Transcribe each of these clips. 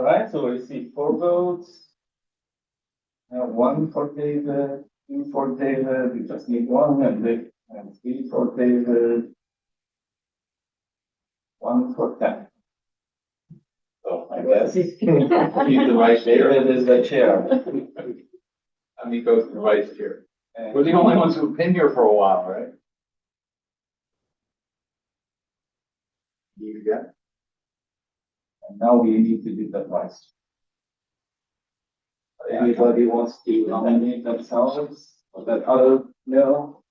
right, so we see 4 votes. 1 for David, 2 for David, we just need 1, and 3 for David. 1 for 10. So I guess he's the vice chair. David is the chair. Amico's the vice chair. And We're the only ones who've been here for a while, right? You got it. and now we need to do the vice. Anybody wants to nominate themselves for that other bill?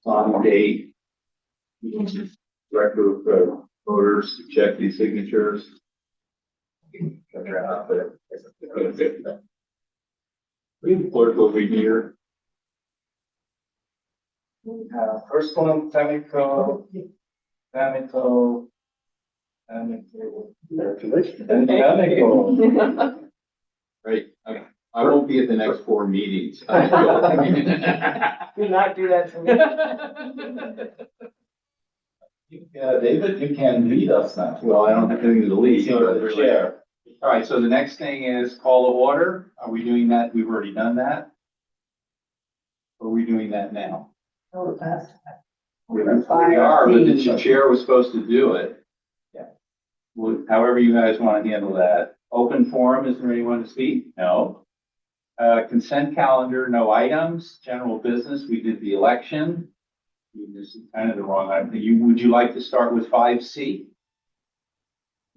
On date. Record of voters to check these signatures. We clerk will be here. First one, Tamiko. Right, I won't be at the next 4 meetings. Do not do that to me. David, you can lead us now. Well, I don't have anything to lead. You're the chair. All right, so the next thing is call to order. Are we doing that? We've already done that. Or are we doing that now? Oh, that's. We are, but the chair was supposed to do it. Yeah. Well, however you guys want to handle that. Open forum, is there anyone to speak? No. Consent calendar, no items. General business, we did the election. This is kind of the wrong item. Would you like to start with 5C?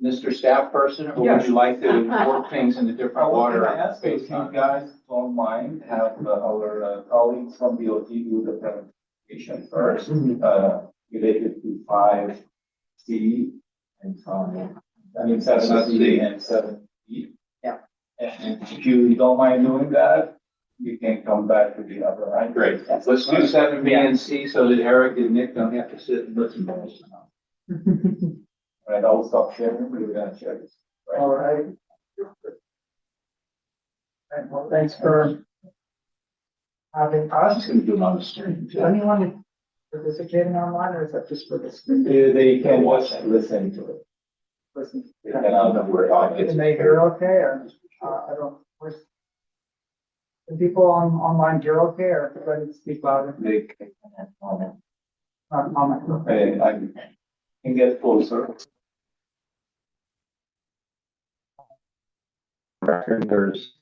Mr. Staff Person, or would you like to work things in a different order? I ask if you guys don't mind, have our colleagues from DOT do the presentation first, related to 5C and 7C and 7E. Yeah. And if you don't mind doing that, you can come back to the other item. Great. Let's do 7B and C so that Eric and Nick don't have to sit and listen to us. Right, I'll stop sharing, we're gonna share this. All right. Right, well, thanks for having I was us. just gonna do it on the screen. Is anyone participating online, or is that just for this? They can watch and listen to it. Listen. They can Can they hear okay, or, I don't, where's? Can people online hear okay, or do I need to speak louder? They can comment. Not comment. I can get closer. There's.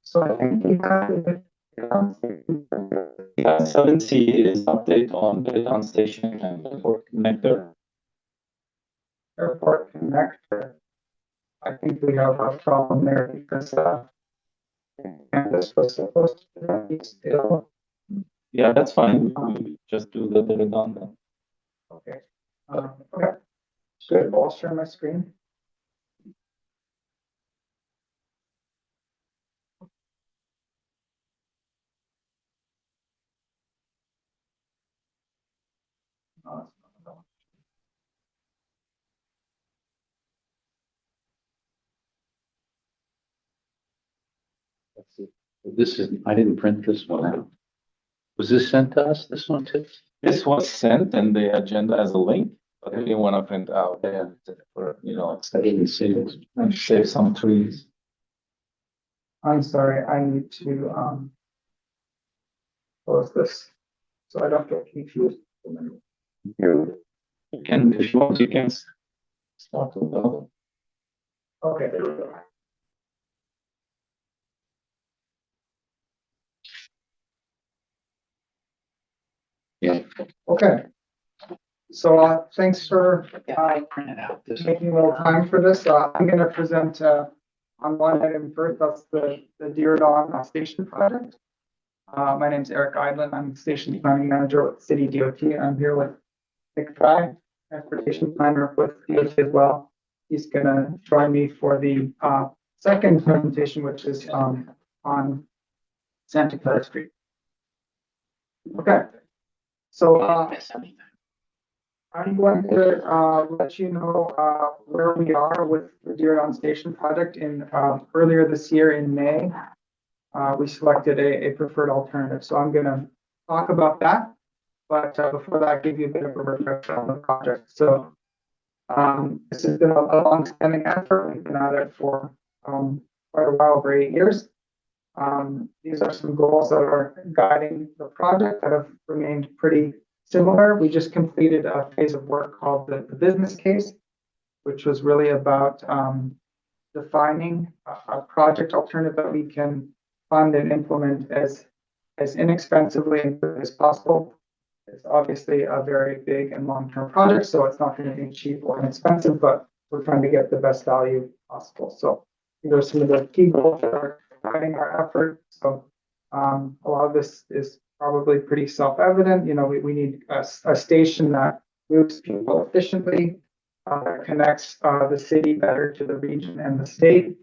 So I think you have it. Yeah, 7C is update on the station and network connector. Airport connector. I think we have a problem there because, and this was supposed to be still, Yeah, that's fine. We just do the redundant. okay. Okay. Good, I'll share my screen. Let's see. This is, I didn't print this one out. Was this sent to us, this one too? This was sent and the agenda as a link, but I didn't want to print out there for, save some trees. I'm sorry, I need to, close this, so I don't get confused. You can, if you want, you can start with that. Okay, there we go. Yeah. Okay. So, thanks for, Print it out. This taking a little time for this. I'm gonna present, on one item first, that's the Deer Dog Station Project. My name's Eric Idlin. I'm Station Planning Manager with City DOT. I'm here with Nick Fry, Transportation Planner with DOT as well. He's gonna join me for the, second presentation, which is, on Santa Clara Street. Okay, So, I'm going to, let you know, where we are with the Deer Station project in, earlier this year in May. We selected a preferred alternative, so I'm gonna talk about that. But, before that, give you a bit of a refresher on the project. So, this has been a long-standing effort. We've been at it for, quite a while, over 8 years. These are some goals that are guiding the project that have remained pretty similar. We just completed a phase of work called the business case, which was really about defining a project alternative that we can fund and implement as inexpensively as possible. It's obviously a very big and long-term project, so it's not going to be cheap or inexpensive, but we're trying to get the best value possible. So these are some of the key goals that are guiding our effort. So a lot of this is probably pretty self-evident. You know, we need a station that moves people efficiently, that connects the city better to the region and the state.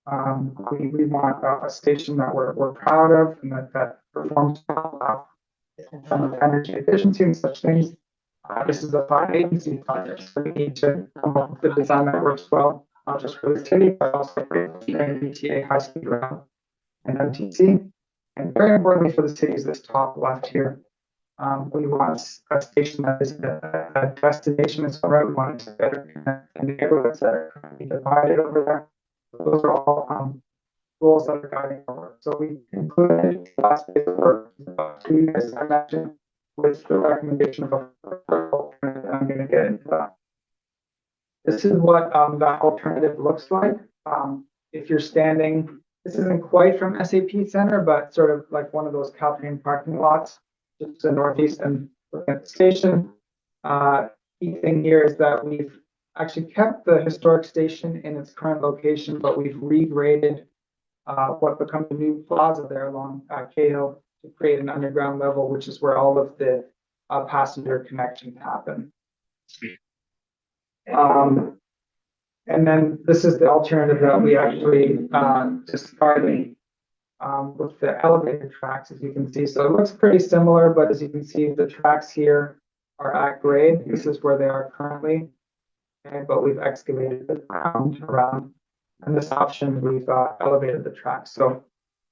We want a station that we're proud of and that performs well in terms of energy efficiency and such things. This is a 5 agency project, so we need to come up with a design that works well, not just for the city, but also for the MBTA, high-speed rail, and MTC. And very importantly for the city is this top left here. We want a station that is a destination in some right. We want it to better connect the neighborhoods that are currently divided over there. Those are all goals that are guiding our work. So we included last phase of work, 2 years, I mentioned, with the recommendation of a alternative. I'm going to get into that. This is what that alternative looks like. If you're standing, this isn't quite from SAP Center, but sort of like one of those Caltrain parking lots, just to the northeast and looking at the station. Key thing here is that we've actually kept the historic station in its current location, but we've regraded what becomes a new plaza there along Cahill to create an underground level, which is where all of the passenger connections happen. And then this is the alternative that we actually discarded with the elevated tracks, as you can see. So it looks pretty similar, but as you can see, the tracks here are at grade. This is where they are currently, but we've excavated the ground around. And this option, we've elevated the tracks. So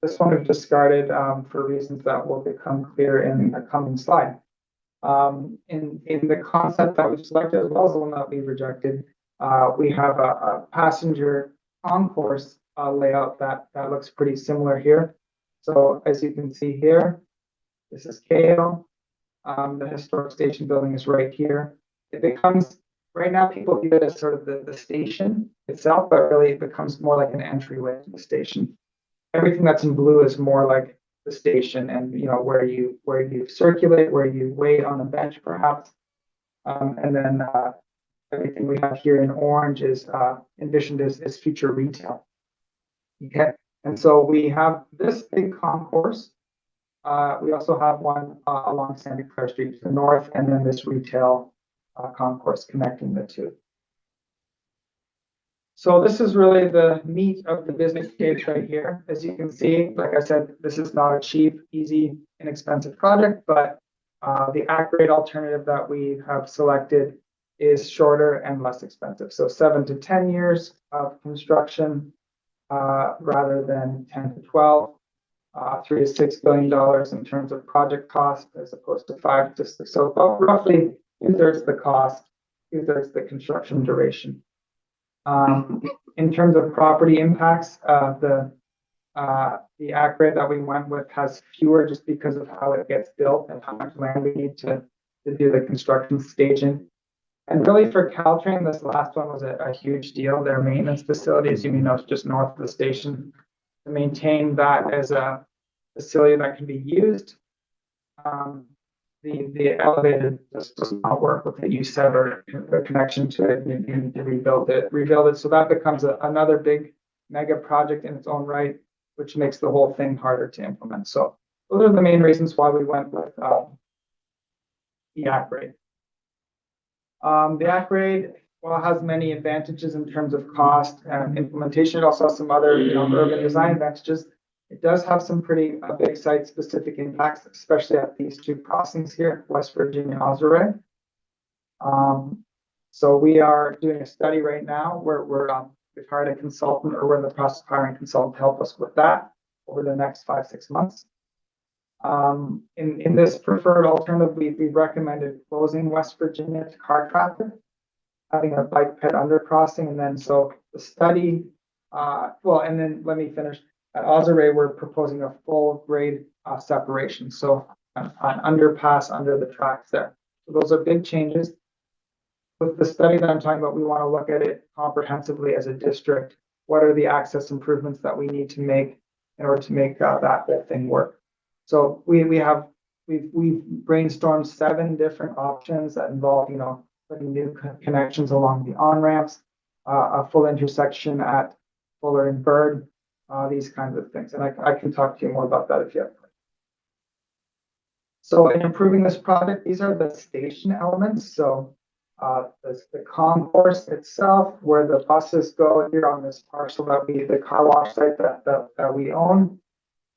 this one we've discarded for reasons that will become clear in the coming slide. In the concept that we selected, as well as the one that we rejected, we have a passenger concourse layout that looks pretty similar here. So as you can see here, this is KO. The historic station building is right here. It becomes, right now people view it as sort of the station itself, but really it becomes more like an entryway to the station. Everything that's in blue is more like the station and, you know, where you circulate, where you wait on a bench perhaps. And then everything we have here in orange is envisioned as future retail. Okay, and so we have this big concourse. We also have one along Santa Clara Street to the north, and then this retail concourse connecting the two. So this is really the meat of the business case right here. As you can see, like I said, this is not a cheap, easy, inexpensive project, but the at-grade alternative that we have selected is shorter and less expensive. So 7 to 10 years of construction rather than 10 to 12. $3 to $6 billion in terms of project cost, as opposed to 5 to 6. So about roughly 2/3 the cost, 2/3 the construction duration. In terms of property impacts, the at-grade that we went with has fewer just because of how it gets built and how much land we need to do the construction staging. And really for Caltrain, this last one was a huge deal. Their maintenance facility, as you may know, is just north of the station. To maintain that as a facility that can be used, the elevated just does not work with it. You sever the connection to it and you need to rebuild it. So that becomes another big mega project in its own right, which makes the whole thing harder to implement. So those are the main reasons why we went with the at-grade. The at-grade, well, has many advantages in terms of cost and implementation. It also has some other, urban design advantages. It does have some pretty big site-specific impacts, especially at these two crossings here, West Virginia and Ozaré. So we are doing a study right now where we've hired a consultant, or we're in the process of hiring a consultant to help us with that over the next 5-6 months. In this preferred alternative, we recommended closing West Virginia to car traffic, having a bike ped undercrossing, and then so the study, and then let me finish. At Ozaré, we're proposing a full grade separation, so an underpass under the tracks there. So those are big changes. With the study that I'm talking about, we want to look at it comprehensively as a district. What are the access improvements that we need to make in order to make that whole thing work? So we've brainstormed 7 different options that involve, putting new connections along the on-ramps, a full intersection at Fuller and Bird, these kinds of things. And I can talk to you more about that if you have. So in improving this project, these are the station elements. So the concourse itself, where the buses go here on this parcel the car wash site that we own.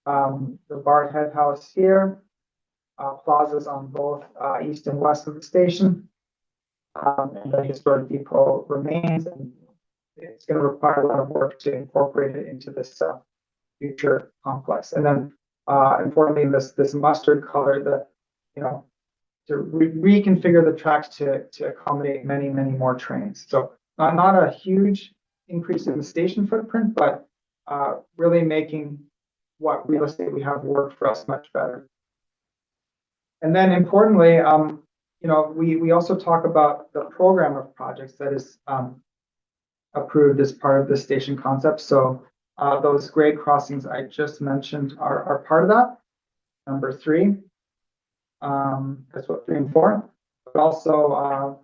The Bart Head House here, plazas on both east and west of the station. And the historic depot remains, and it's going to require a lot of work to incorporate it into this future complex. And then, importantly, this mustard color, to reconfigure the tracks to accommodate many more trains. So not a huge increase in the station footprint, but really making what real estate we have work for us much better. And then importantly, we also talk about the program of projects that is approved as part of the station concept. So those grade crossings I just mentioned are part of that. Number 3. That's what 3 and 4. But also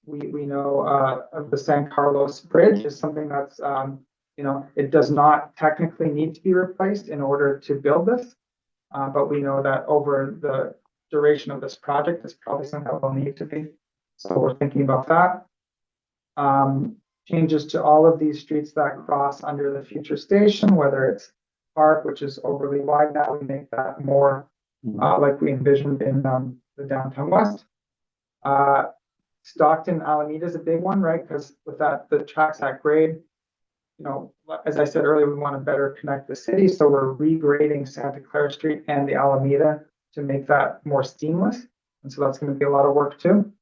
we know of the San Carlos Bridge is something that's it does not technically need to be replaced in order to build this. But we know that over the duration of this project, it's probably something that will need to be. So we're thinking about that. Changes to all of these streets that cross under the future station, whether it's Park, which is overly wide now, we make that more like we envisioned in the downtown west. Stockton Alameda is a big one, right? Because with that, the tracks at grade, as I said earlier, we want to better connect the city. So we're regrading Santa Clara Street and the Alameda to make that more seamless. And so that's going to be a lot of work too.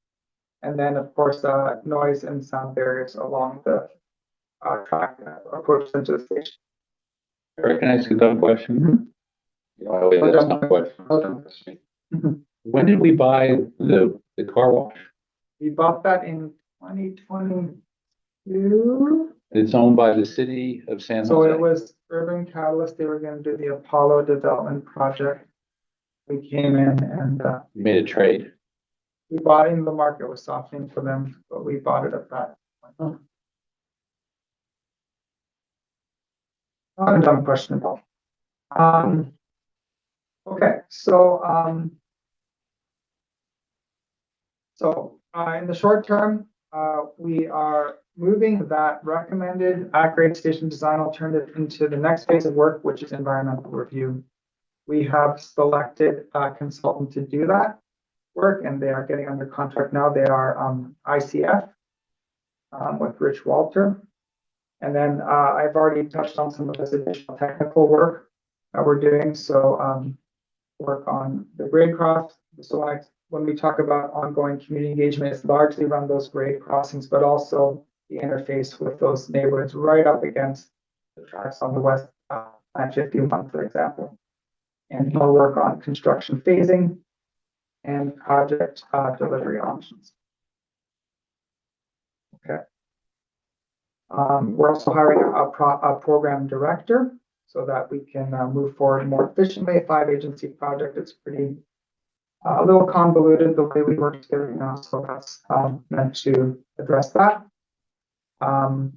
And then, of course, noise and sound barriers along the track approach into the station. Eric, can I ask you a dumb question? I always ask dumb questions. When did we buy the car wash? We bought that in 2022. It's owned by the city of San Jose. So it was Urban Catalyst. They were going to do the Apollo development project. We came in and You made a trade. we bought it in the market was softening for them, but we bought it at that point. Not a dumb question at all. Okay, so in the short term, we are moving that recommended at-grade station design alternative into the next phase of work, which is environmental review. We have selected a consultant to do that work, and they are getting under contract now. They are ICF with Rich Walter. And then I've already touched on some of this additional technical work that we're doing. So work on the grade cross. So when we talk about ongoing community engagement, it's largely around those grade crossings, but also the interface with those neighborhoods right up against the tracks on the west, 51, for example. And more work on construction phasing and project delivery options. Okay. We're also hiring a program director so that we can move forward more efficiently. A 5-agency project, it's pretty a little convoluted the way we work together now, so that's meant to address that. The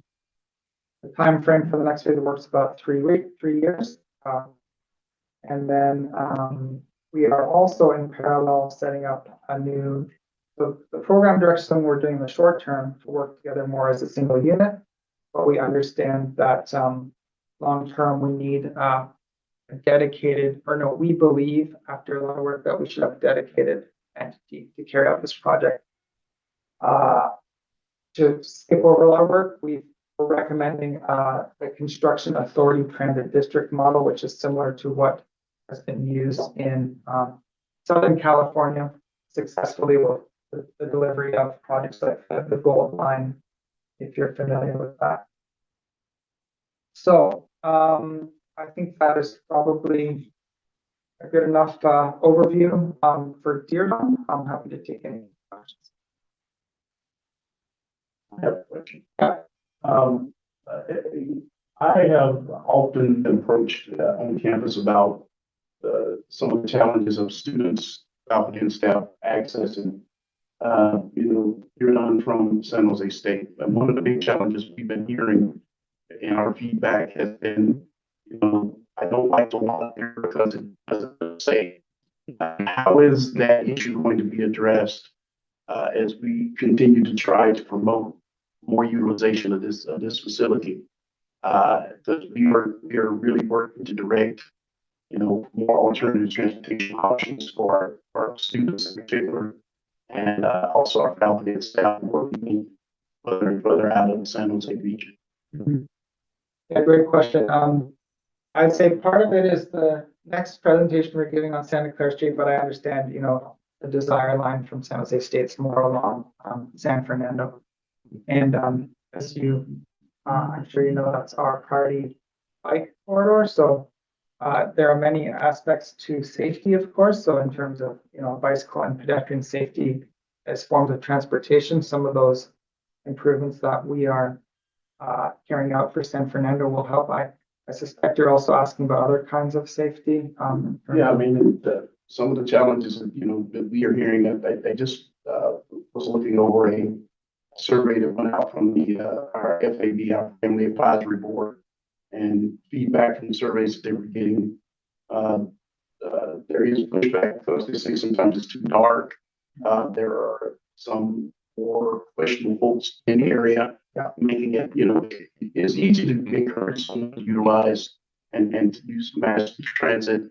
time frame for the next phase of work is about 3 years. And then we are also in parallel setting up a new, the program direction we're doing in the short term to work together more as a single unit, but we understand that long term we need a dedicated, or no, we believe after a lot of work that we should have a dedicated entity to carry out this project. To skip over a lot of work, we're recommending the construction authority transit district model, which is similar to what has been used in Southern California successfully with the delivery of projects like the Gold Line, if you're familiar with that. So I think that is probably a good enough overview for Dearborn. I'm happy to take any questions. I have a question. Um, uh, I have often been approached on campus about some of the challenges of students, faculty and staff accessing, you're on from San Jose State. And one of the big challenges we've been hearing in our feedback has been, I don't like to walk there because it doesn't say. How is that issue going to be addressed as we continue to try to promote more utilization of this facility? Because we are really working to direct, more alternative transportation options for our students in particular, and also our faculty and staff working further and further out of the San Jose region. Yeah, great question. I'd say part of it is the next presentation we're giving on Santa Clara Street, but I understand, the desire line from San Jose State's more along San Fernando. And as I'm sure you know, that's our priority bike corridor. So there are many aspects to safety, of course. So in terms of, bicycle and pedestrian safety as forms of transportation, some of those improvements that we are carrying out for San Fernando will help. I suspect you're also asking about other kinds of safety. Yeah, I mean, some of the challenges, that we are hearing, I just was looking over a survey that went out from our FAB, our Family Advisory Board, and feedback from the surveys that they were getting. There is pushback because they say sometimes it's too dark. There are some more questionable folks in the area, making it, it's easy to encourage someone to utilize and to use mass transit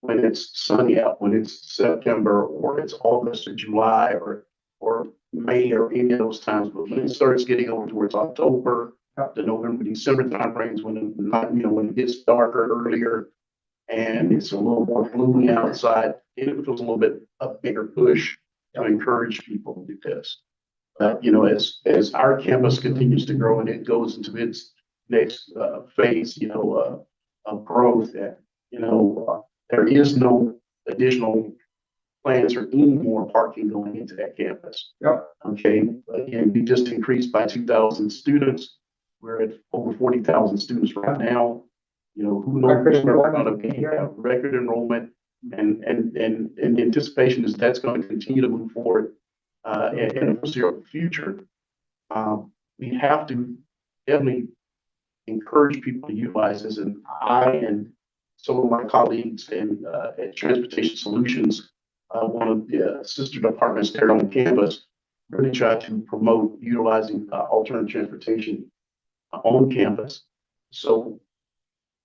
when it's sunny out, when it's September, or it's August or July, or May, or any of those times. But when it starts getting over towards October, the November, December timeframes, when it gets darker earlier and it's a little more gloomy outside, it was a little bit a bigger push to encourage people to do this. But as our campus continues to grow and it goes into its next phase, of growth, there is no additional plans or any more parking going into that campus. Yep. Okay, again, we just increased by 2,000 students. We're at over 40,000 students right now. Who knows where we're going to be? Record enrollment, and the anticipation is that's going to continue to move forward in the foreseeable future. We have to definitely encourage people to utilize this, and I and some of my colleagues at Transportation Solutions, one of the sister departments there on campus, really try to promote utilizing alternative transportation on campus. So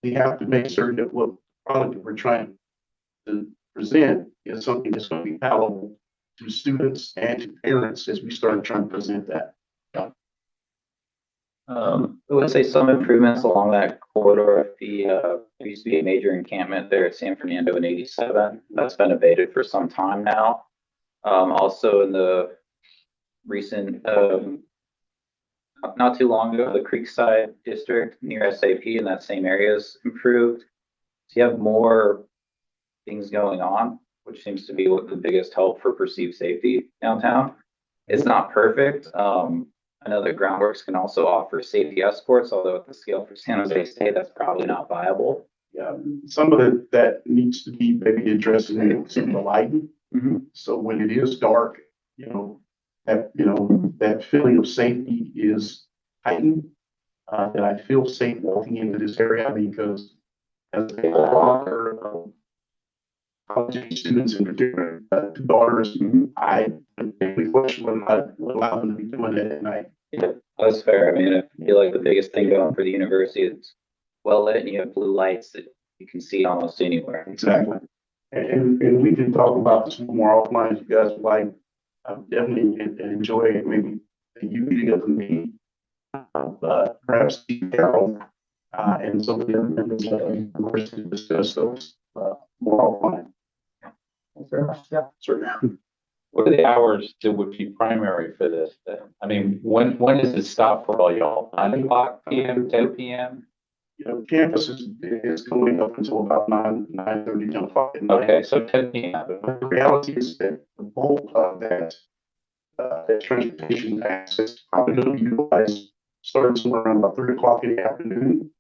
we have to make certain that what product that we're trying to present is something that's going to be palatable to students and to parents as we start trying to present that. I would say some improvements along that corridor. There used to be a major encampment there at San Fernando in 87. That's been abated for some time now. Also in the recent, not too long ago, the Creekside district near SAP in that same area is improved. So you have more things going on, which seems to be what the biggest help for perceived safety downtown. It's not perfect. I know that Groundworks can also offer safety escorts, although at the scale for San Jose State, that's probably not viable. Yeah, some of that needs to be maybe addressed in some of the lighting. Mm-hmm. So when it is dark, that feeling of safety is heightened. That I feel safe walking into this area because as a father of college students in particular, daughters, I definitely question whether I would allow them to be doing that at night. Yeah, that's fair. I mean, I feel like the biggest thing going for the university is well lit and you have blue lights that you can see almost anywhere. Exactly. And we can talk about this more offline if you guys would like. Definitely enjoy maybe you meeting up with me. Perhaps Steve Carroll, and some of the other members of the university to discuss those, more offline. Thanks very much. Yeah. Certainly. What are the hours that would be primary for this then? I mean, when does it stop for all y'all? 9 o'clock PM, 10 PM? You know, campus is going up until about 9:30, 10 o'clock at night. Okay, so 10 PM. But the reality is that the bulk of that transportation access probably going to be utilized starting somewhere around about 3 o'clock in the afternoon,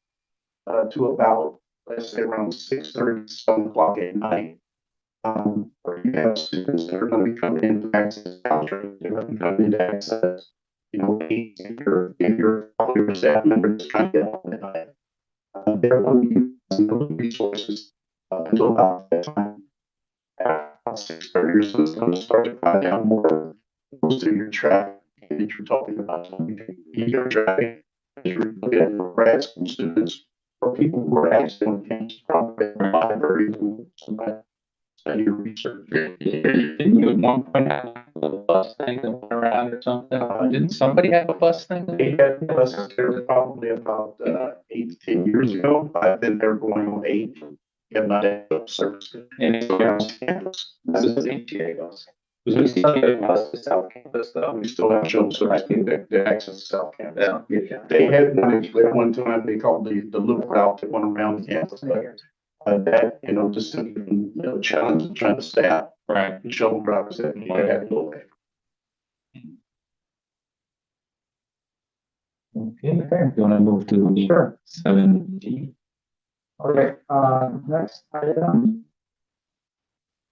to about, let's say around 6:30, 7 o'clock at night. Where you have students that are going to be coming in to access Caltrain, they're going to be coming in to access, if you're probably a staff member that's trying to get on at night. They're going to be using those resources, until about that time. At 6:30, so it's going to start to cut down more of most of your traffic that you're talking about. So your traffic, that you're looking at for grad school students or people who are actually on campus, probably from libraries and somebody study your research. Didn't you at one point have a bus thing that went around or something? Didn't somebody have a bus thing? They had buses there probably about 8 to 10 years ago. I've been there going on 8. You have not had a service. And it's Around campus. This is ATA bus. Was it ATA bus to South Campus though? We still have shuttle service to access South Campus. Yeah. They had one at one time, they called the loop route that went around the campus. But that, just simply, challenge trying to staff right. the shuttle drivers that you had to go there. Okay, you wanna move to Sure. 7D? All right, next item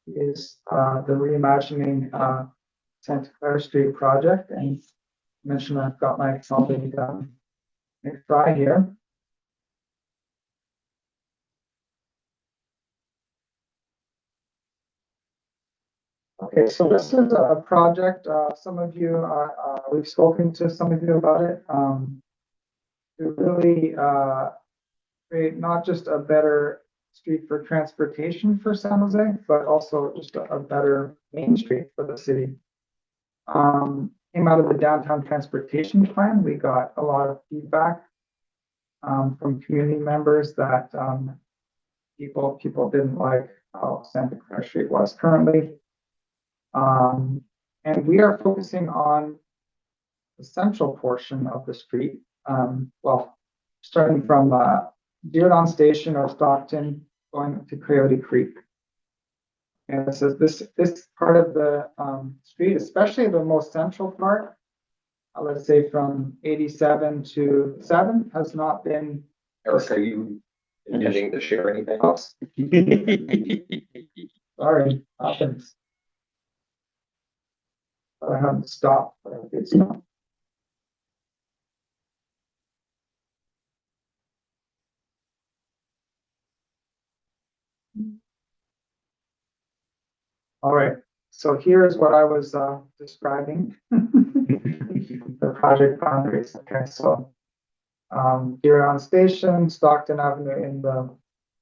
is, the reimagining, Santa Clara Street project, and mention I've got my colleague, Nick Fry here. Okay, so this is a project, some of you, we've spoken to some of you about it, to really, create not just a better street for transportation for San Jose, but also just a better main street for the city. Came out of the downtown transportation plan, we got a lot of feedback, from community members that, people didn't like how Santa Clara Street was currently. And we are focusing on the central portion of the street, well, starting from, Dearborn Station or Stockton, going to Coyote Creek. And so this part of the, street, especially the most central part, let's say from 87 to 7, has not been. Eric, are you intending to share anything else? Sorry, happens. But I haven't stopped, but it's not. All right, so here is what I was, describing. The project boundaries, okay, so. Dearborn Station, Stockton Avenue in the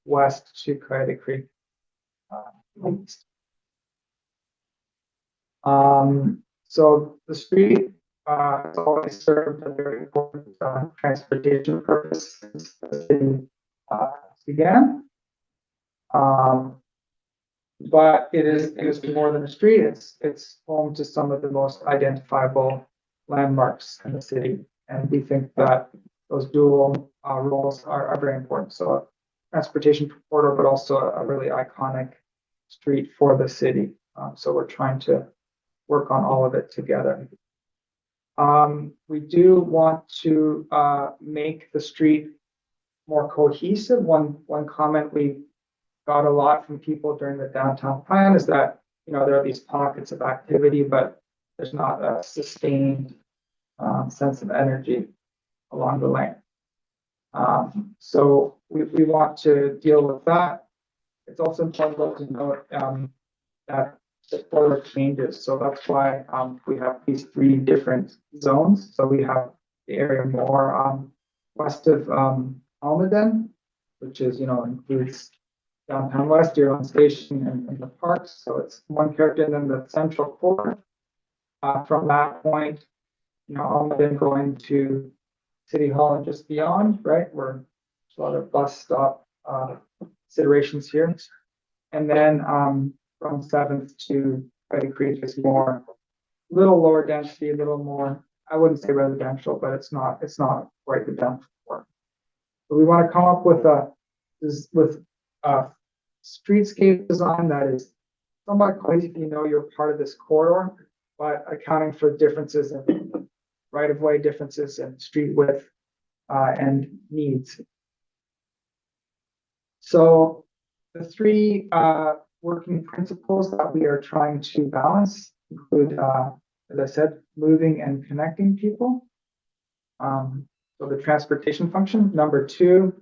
west to Coyote Creek. East. So the street, has always served a very important, transportation purpose since the city, began. But it is more than a street, it's home to some of the most identifiable landmarks in the city. And we think that those dual, roles are very important. So a transportation corridor, but also a really iconic street for the city. So we're trying to work on all of it together. We do want to, make the street more cohesive. One comment we got a lot from people during the downtown plan is that, there are these pockets of activity, but there's not a sustained, sense of energy along the lane. So we want to deal with that. It's also important to note, that the corridor changes. So that's why, we have these 3 different zones. So we have the area more, west of, Almaden, which is, includes downtown west, Deerland Station and the parks. So it's one character, and then the central core. From that point, all of them going to City Hall and just beyond, right? Where there's a lot of bus stop considerations here. And then from 7th to Petty Creek is more, little lower density, a little more, I wouldn't say residential, but it's not quite the density. So we want to come up with a streetscape design that is somewhat cohesive if you're part of this corridor, but accounting for differences in right-of-way differences and street width and needs. So the three working principles that we are trying to balance include, as I said, moving and connecting people. So the transportation function. Number two,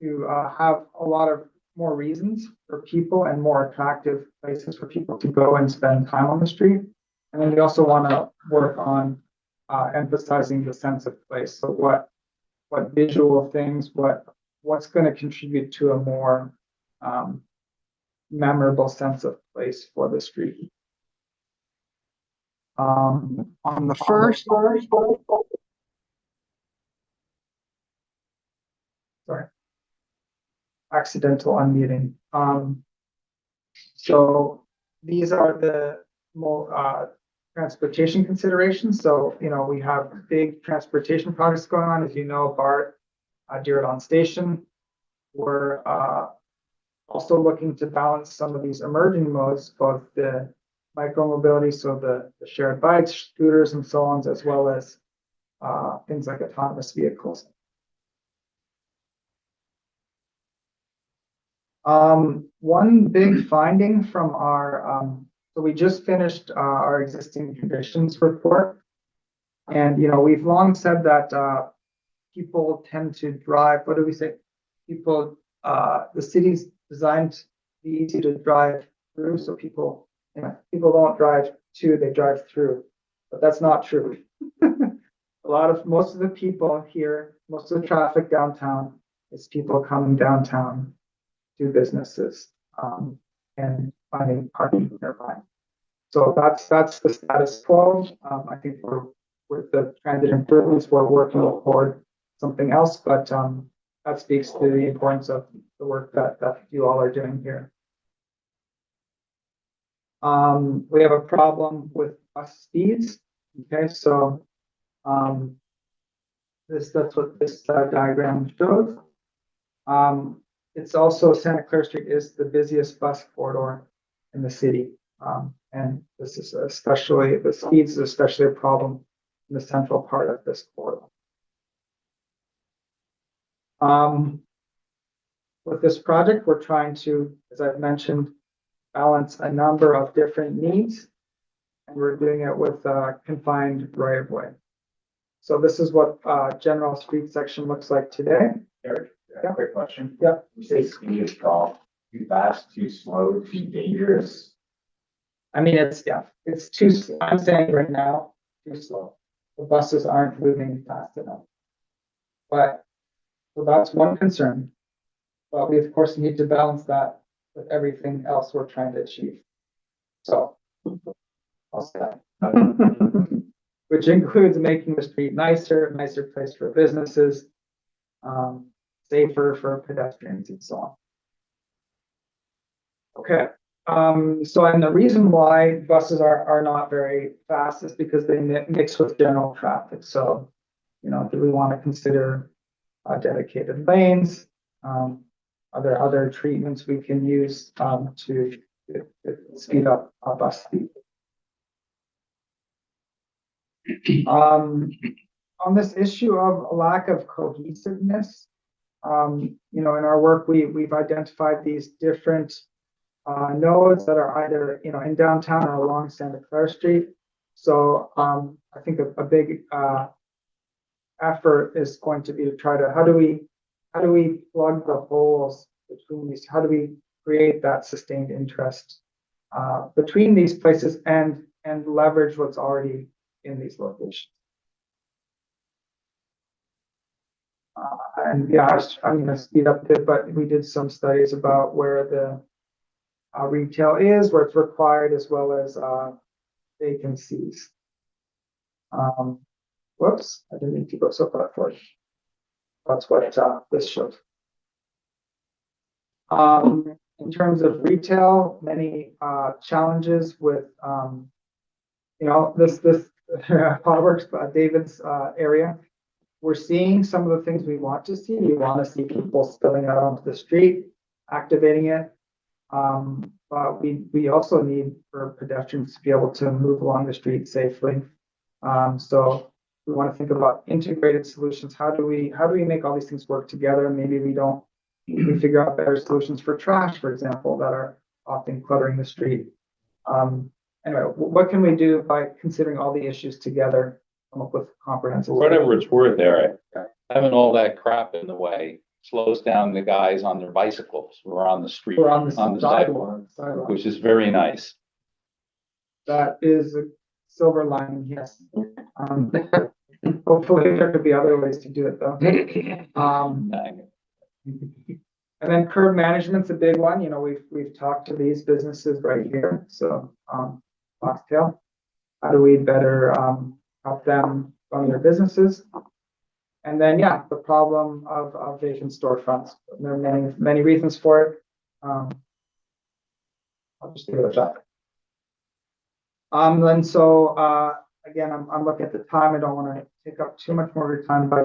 to have a lot of more reasons for people and more attractive places for people to go and spend time on the street. And then we also want to work on emphasizing the sense of place. So what visual things, what's going to contribute to a more memorable sense of place for the street. On the first, sorry, accidental unmuting. So these are the more transportation considerations. So, we have big transportation projects going on, as BART, Deerland Station. We're also looking to balance some of these emerging modes, both the micromobility, so the shared bikes, scooters, and so on, as well as things like autonomous vehicles. One big finding from our, so we just finished our existing conditions report. And, we've long said that people tend to drive, what do we say? People, the city's designed to be easy to drive through. So people don't drive to, they drive through. But that's not true. Most of the people here, most of the traffic downtown is people coming downtown to businesses and finding parking nearby. So that's the status quo. I think with the transit improvements, we're working toward something else, but that speaks to the importance of the work that you all are doing here. We have a problem with bus speeds. Okay, so that's what this diagram shows. It's also Santa Clara Street is the busiest bus corridor in the city. And this is especially, the speeds is especially a problem in the central part of this corridor. With this project, we're trying to, as I've mentioned, balance a number of different needs, and we're doing it with confined right of way. So this is what general street section looks like today. Eric, Yeah. quick question. Yeah. You say speed is wrong, too fast, too slow, too dangerous. I mean, it's too, I'm saying right now, too slow. The buses aren't moving fast enough. But, so that's one concern. But we of course need to balance that with everything else we're trying to achieve. So, I'll say that. Which includes making the street nicer, a nicer place for businesses, safer for pedestrians and so on. Okay. So, and the reason why buses are not very fast is because they mix with general traffic. So, do we want to consider dedicated lanes? Are there other treatments we can use to speed up bus speed? On this issue of a lack of cohesiveness, in our work, we've identified these different nodes that are either, in downtown or along Santa Clara Street. So I think a big effort is going to be to try to, how do we plug the holes between these? How do we create that sustained interest between these places and leverage what's already in these locations? And yeah, I'm gonna speed up a bit, but we did some studies about where the retail is, where it's required, as well as vacancies. Whoops, I didn't need to go so far forward. That's what this shows. In terms of retail, many challenges with this Potterworks, David's area. We're seeing some of the things we want to see. We want to see people spilling out onto the street, activating it. But we also need for pedestrians to be able to move along the street safely. So we want to think about integrated solutions. How do we make all these things work together? Maybe we figure out better solutions for trash, for example, that are often cluttering the street. Anyway, what can we do by considering all the issues together, come up with comprehensive? For whatever it's worth, Eric, having all that crap in the way slows down the guys on their bicycles or on the street, Or on the sidewalk, sidewalk. which is very nice. That is a silver lining, yes. Hopefully there could be other ways to do it though. And then curb management's a big one. We've talked to these businesses right here. So, Foxtail, how do we better help them run their businesses? And then, yeah, the problem of vacant storefronts. There are many reasons for it. I'll just leave it at that. And so, again, I'm looking at the time. I don't want to take up too much more of your time, but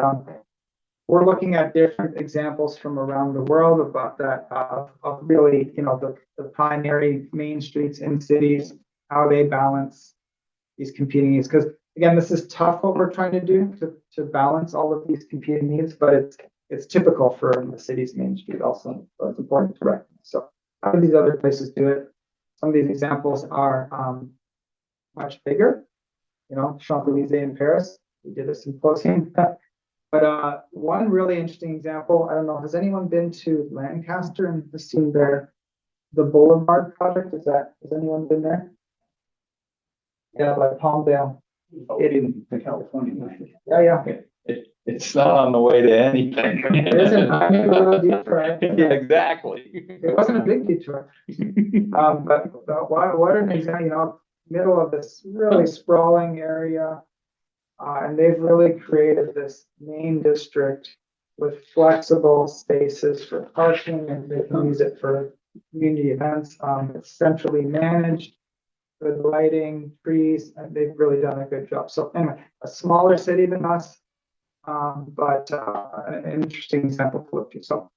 we're looking at different examples from around the world about that of really, the primary main streets in cities, how they balance these competing needs. Because again, this is tough what we're trying to do to balance all of these competing needs, but it's typical for the city's main street also. So it's important to recognize. So how do these other places do it? Some of these examples are much bigger. Champs-Élysées in Paris, we did a symposium. But one really interesting example, I don't know, has anyone been to Lancaster and seen the Boulevard project? Has anyone been there? Yeah, by Palmdale. In California. Yeah. It's not on the way to anything. It isn't. I made a little detour. Yeah, exactly. It wasn't a big detour. But what an example, middle of this really sprawling area. And they've really created this main district with flexible spaces for parking, and they can use it for community events. It's centrally managed, good lighting, trees, and they've really done a good job. So anyway, a smaller city than us, but an interesting example to look to. So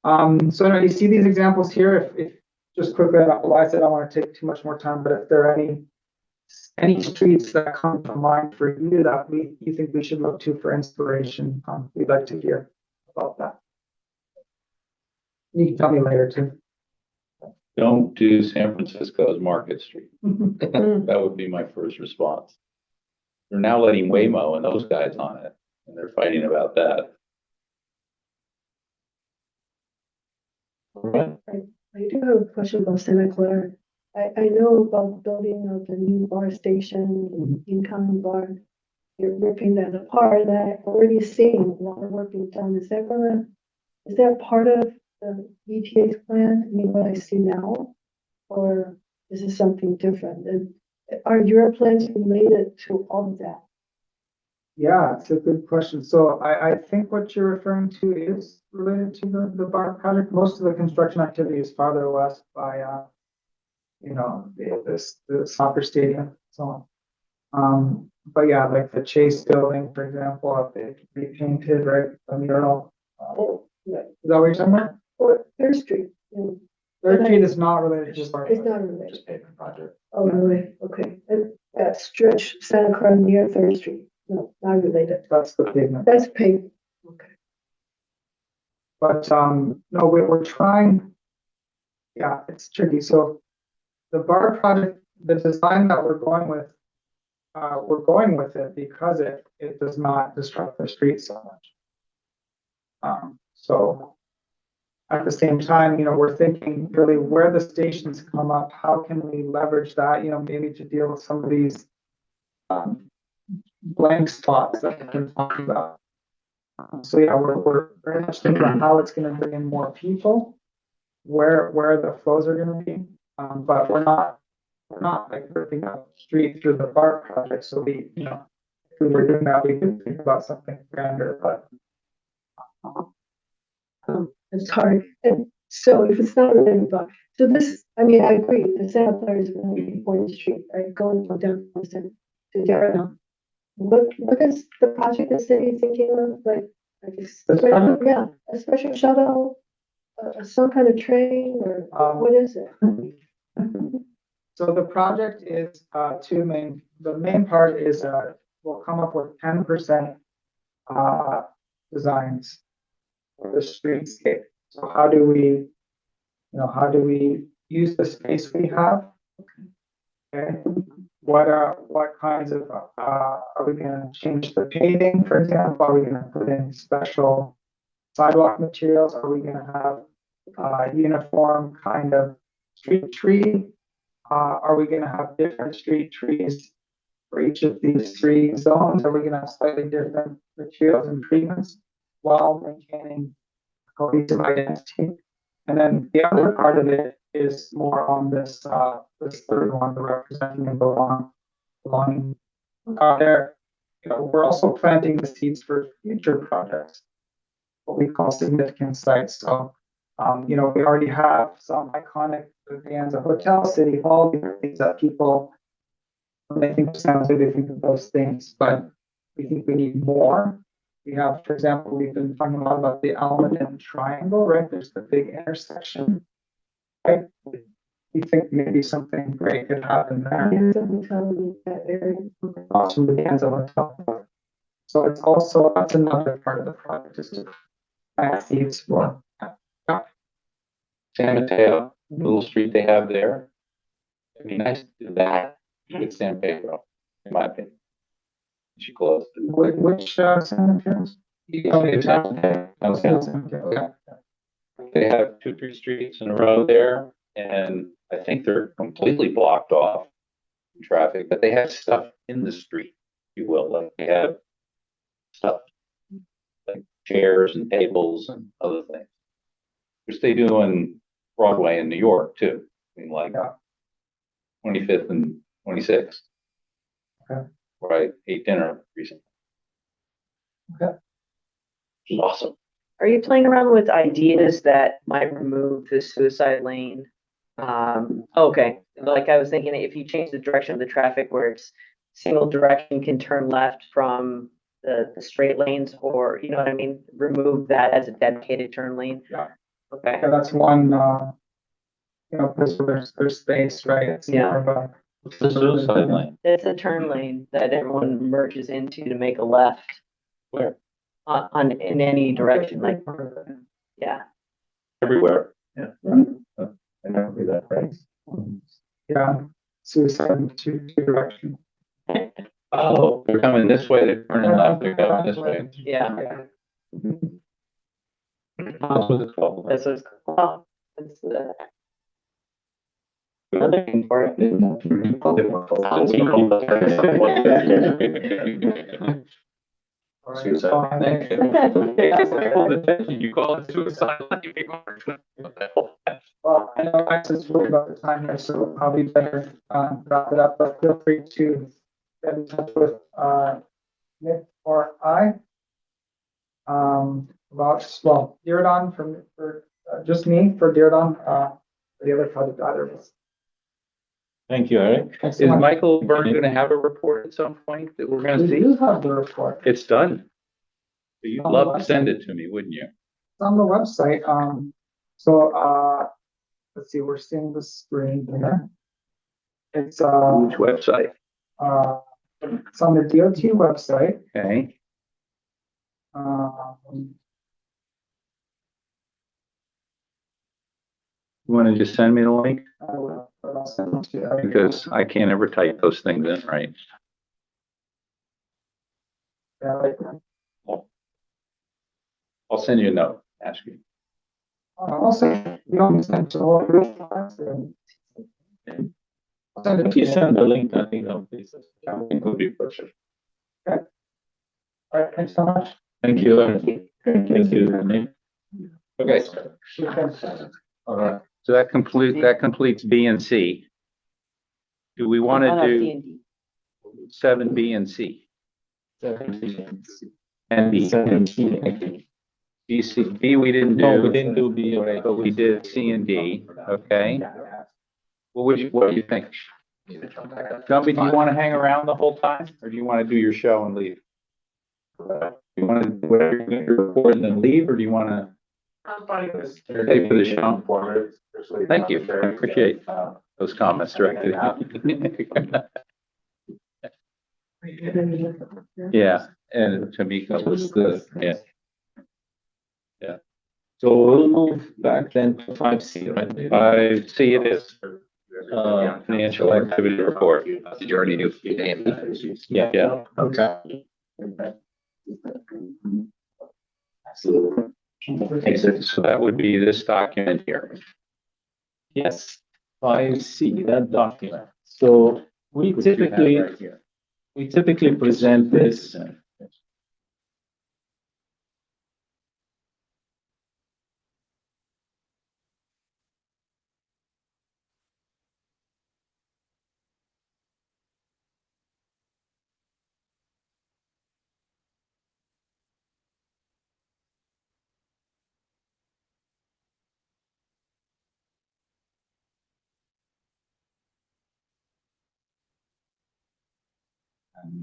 anyway, you see these examples here. If just quickly, I said I don't want to take too much more time, but if there are any streets that come to mind for you that you think we should look to for inspiration, we'd like to hear about that. You can tell me later too. Don't do San Francisco's Market Street. That would be my first response. They're now letting Waymo and those guys on it, and they're fighting about that. Right. I do have a question about Santa Clara. I know about building of the new bar station, incoming bar. You're ripping that apart. That I've already seen a lot of work being done. Is that part of the EPA's plan? I mean, what I see now, or is it something different? And are your plans related to all of that? Yeah, it's a good question. So I think what you're referring to is related to the bar project. Most of the construction activity is farther west by the soccer stadium and so on. But yeah, like the Chase building, for example, they repainted, right, the mural. Yeah. Is that what you're talking about? Or Third Street? Third Street is not related to It's bar. not related. Just pavement project. Oh, really? Okay. And that stretch Santa Clara near Third Street? No, not related. That's the pavement. That's paved. Okay. But no, we're trying. Yeah, it's tricky. So the bar project, the design that we're going with it because it does not disrupt the street so much. So at the same time, we're thinking really where the stations come up, how can we leverage that, maybe to deal with some of these blank spots that we've been talking about. So yeah, we're very much thinking about how it's gonna bring in more people, where the flows are gonna be. But we're not like ripping up street through the bar project, so if we were doing that, we could think about something grander, but. It's hard. And so if it's not really about, so this, I mean, I agree, the setup there is going to be important street, right, going from downtown to Darien. What is the project the city thinking of, like, yeah, a special shuttle, some kind of train, or what is it? So the project is the main part is we'll come up with 10% designs for the streetscape. So how do we use the space we have? Okay. What kinds of are we gonna change the paving, for example? Are we gonna put in special sidewalk materials? Are we gonna have uniform kind of street tree? Are we gonna have different street trees for each of these three zones? Are we gonna have slightly different materials and treatments while maintaining cohesive identity? And then the other part of it is more on this third one, the representing and belonging. There, we're also planting the seeds for future projects, what we call significant sites. So, we already have some iconic bands of Hotel City Hall, these are things that people, when they think of San Jose, they think of those things, but we think we need more. We have, for example, we've been talking a lot about the Almaden Triangle, right? There's the big intersection, right? We think maybe something great could happen there. Yeah, something telling that area. Awesome, the bands of Hotel. So it's also, that's another part of the project, is to plant seeds for. San Mateo, little street they have there. It'd be nice to do that with San Pedro, in my opinion. She closed. Which cemeteries? It's San Mateo. Okay. They have 2, 3 streets in a row there, and I think they're completely blocked off in traffic, but they have stuff in the street, if you will, like they have stuff like chairs and tables and other things. Which they do in Broadway in New York too, I mean, like 25th and 26th. Okay. Where I ate dinner recently. Okay. Which is awesome. Are you playing around with ideas that might remove the suicide lane? Okay, like I was thinking, if you change the direction of the traffic where it's single direction can turn left from the straight lanes, or you know what I mean, remove that as a dedicated turn lane. Yeah. Okay. Yeah, that's one, place where there's space, right? It's Yeah. more of a- What's the suicide lane? It's a turn lane that everyone merges into to make a left Where? on in any direction, like, yeah. Everywhere. Yeah. I never heard that phrase. Yeah, suicide in two directions. Oh, they're coming this way, they're turning left, they're coming this way. Yeah. That's what it's called. That's what it's called. It's another thing for it. Suicide. You call it suicide. Well, I know Max's worried about the time here, so we'll probably better, wrap it up, but feel free to get in touch with, Nick or I. About, Diridon for just me, for Diridon, for the other project, either of us. Thank you, Eric. Thanks so Is much. Michael Byrne gonna have a report at some point that we're gonna We see? do have the report. It's done. You'd love to send it to me, wouldn't you? It's on the website, let's see, we're seeing the screen here. It's, Which website? it's on the DOT website. Okay. You wanna just send me the link? I'll send it to you. Because I can't ever type those things in right. Yeah, like, I'll send you a note, ask you. also, you don't send it to all the restaurants, I'll send it If to you you. send the link, I think I'll be, it would be perfect. All right, thanks so much. Thank you. Thank you. Okay. All right. So that completes B and C. Do we want to do 7B and C? And B. B, we didn't do. No, we didn't do B or A. But we did C and D, okay? What do you think? Jumpy, do you want to hang around the whole time, or do you want to do your show and leave? You want to do whatever you're going to report and then leave, or do you want to? I'm fine with this. Stay for the show. Thank you. I appreciate those comments directed. Yeah, and Tamika was yeah. Yeah. So we'll move back then to 5C, right? 5C it is. Financial activity report. Did you already do A and B? Yeah. Okay. So that would be this document here. Yes, 5C, that document. So we typically present this. And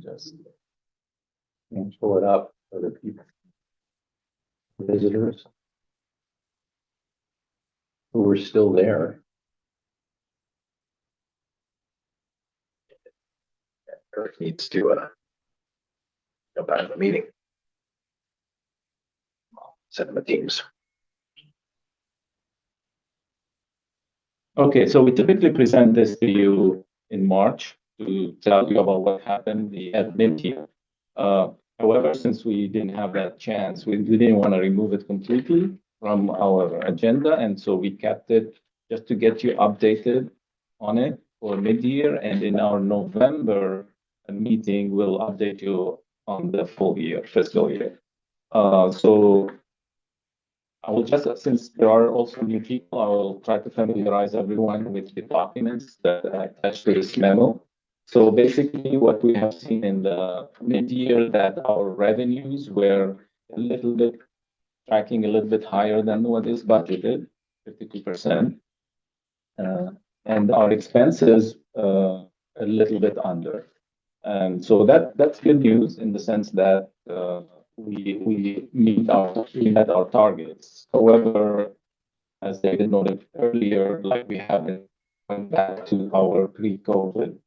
just pull it up for the people, visitors who are still there. Eric needs to, go back to the meeting. Send them a Teams. Okay, so we typically present this to you in March to tell you about what happened at mid-year. However, since we didn't have that chance, we didn't want to remove it completely from our agenda, and so we kept it just to get you updated on it for mid-year, and in our November meeting, we'll update you on the full year, fiscal year. So I will just, since there are also new people, I will try to familiarize everyone with the documents that I attached to this memo. So basically, what we have seen in the mid-year, that our revenues were a little bit tracking a little bit higher than what is budgeted, 52%. And our expenses a little bit under. And so that's good news in the sense that we met our targets. However, as David noted earlier, like we haven't went back to our pre-COVID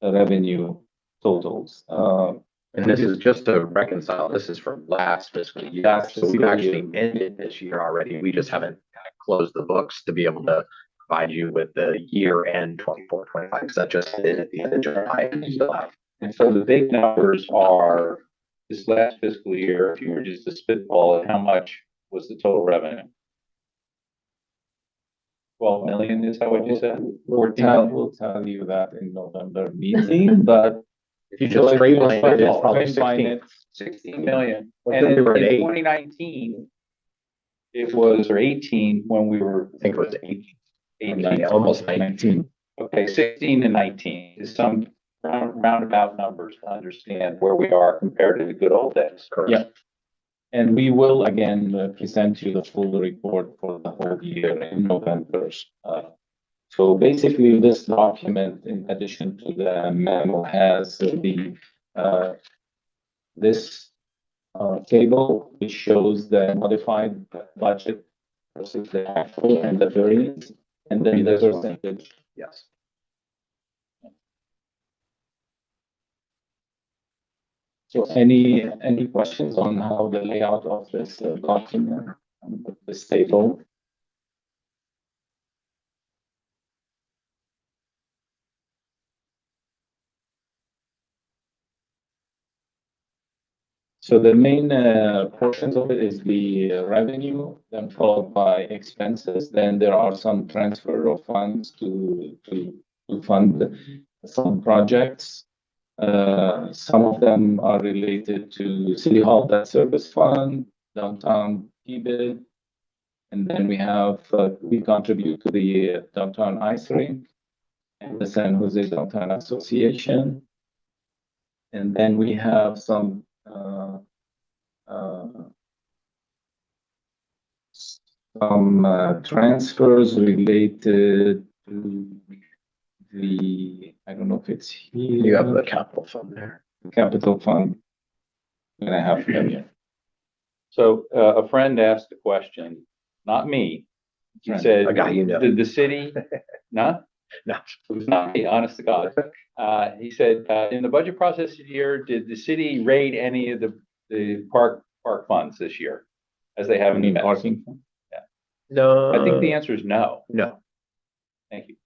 revenue totals. And this is just to reconcile, this is from last fiscal year. Last So we've fiscal actually year. ended this year already. We just haven't kind of closed the books to be able to provide you with the year end 24, 25, because that just ended at the end of July and July. And so the big numbers are this last fiscal year, if you were just to spitball it, how much was the total revenue? 12 million, is that what you said? We'll tell you that in November meeting, but If you just straight line it, it's probably Streamline 16. 16 million. But And then we were at in 8. 2019, it was, or 18, when we were. I think it was 18, 18, almost 19. 19. Okay, 16 and 19 is some roundabout numbers to understand where we are compared to the good old days. Correct. Yeah. And we will again present you the full report for the whole year in November. So basically, this document, in addition to the memo, has this table, which shows the modified budget versus the actual and the variance, and then the percentage. Yes. So any questions on how the layout of this document, this table? So the main portions of it is the revenue, then followed by expenses. Then there are some transfer of funds to fund some projects. Some of them are related to City Hall Debt Service Fund, Downtown PBID. And then we contribute to the Downtown Ice Rink and the San Jose Downtown Association. And then we have some transfers related to I don't know if it's here. You have the capital fund there. Capital fund. And I have here. So a friend asked a question, not me. He Right. said, A guy you know. did the city, no? No. It was not me, honest to God. He said, in the budget process this year, did the city raid any of the park funds this year? As they have in the past? Parking fund? No. I think the answer is no. No. Thank you.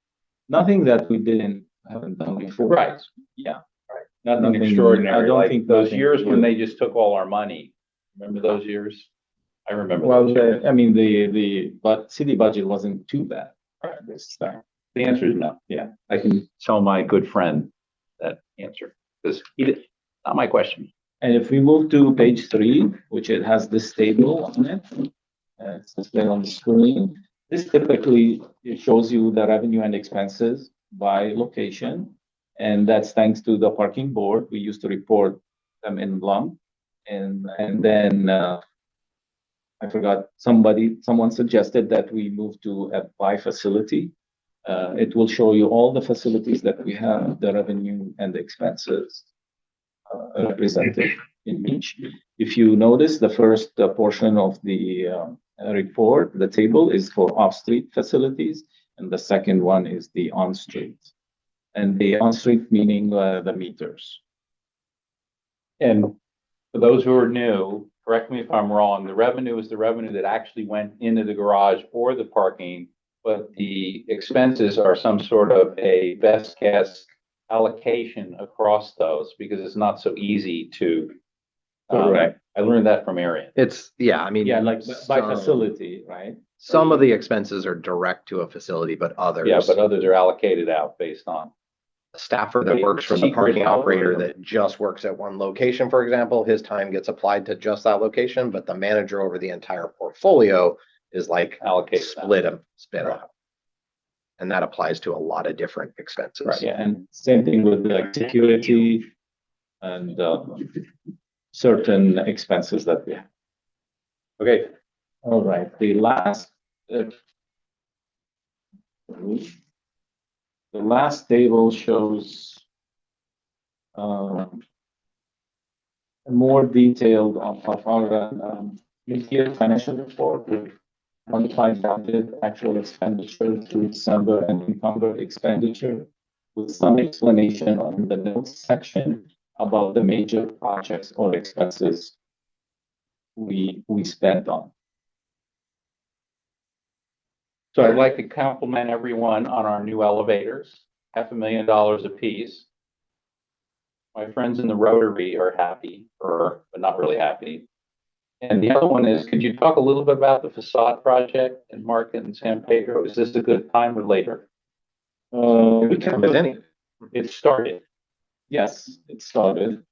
Nothing that we haven't done before. Right. Yeah. Nothing Nothing- extraordinary. I don't like think those nothing years when good. they just took all our money. Remember those years? I remember. Well, those years. I mean, but city budget wasn't too bad. This time. The answer is no. Yeah, I can tell my good friend that answer because he did, not my question. And if we move to page 3, which it has this table on it, it's displayed on the screen. This typically it shows you the revenue and expenses by location, and that's thanks to the parking board. We used to report them in lump, and then I forgot someone suggested that we move to a by facility. It will show you all the facilities that we have, the revenue and the expenses represented in each. If you notice, the first portion of the report, the table is for off-street facilities, and the second one is the on-street. And the on-street meaning the meters. And for those who are new, correct me if I'm wrong, the revenue is the revenue that actually went into the garage or the parking, but the expenses are some sort of a best guess allocation across those because it's not so easy to. Correct. I learned that from Arian. I mean. Yeah, like by some- facility, right? Some of the expenses are direct to a facility, but others. Yeah, but others are allocated out based on. A staffer that works for the Secret parking operator algorithm. that just works at one location, for example, his time gets applied to just that location, but the manager over the entire portfolio is like Allocate that. split up. And that applies to a lot of different expenses. Right, yeah, and same thing with like security and certain expenses that we have. Okay, All right, the last table shows more detailed of our mid-year financial report with modified budget, actual expenditure through December and encumbered expenditure with some explanation on the notes section about the major projects or expenses we spent on. so I'd like to compliment everyone on our new elevators, $500,000 apiece. My friends in the Rotary are happy, but not really happy. And the other one is, could you talk a little bit about the facade project in Market and San Pedro? Is this a good time or later? It started. Yes, it started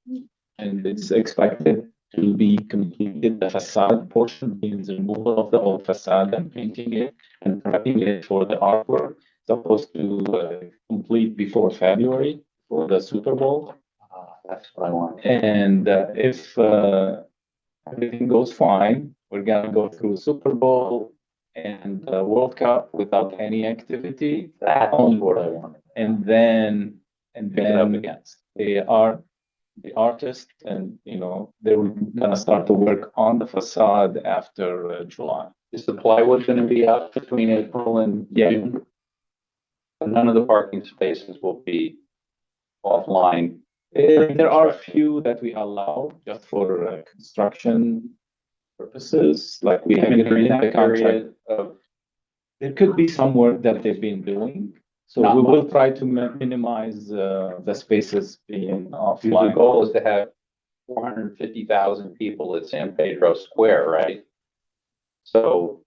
and it's expected to be completed. The facade portion means removal of the old facade and painting it and prepping it for the artwork. Supposed to complete before February for the Super Bowl. That's what I want. And if everything goes fine, we're gonna go through Super Bowl and World Cup without any activity. That's what I wanted. And then Pick it up again. they are the artist and, they're gonna start to work on the facade after July. Is the plywood gonna be up between April and June? And none of the parking spaces will be offline. There are a few that we allow just for construction purposes, like we have Even during in the that contract. period of, There could be some work that they've been doing, so Not we will much. try to minimize the spaces being the offline. goal is to have 450,000 people at San Pedro Square, right? So,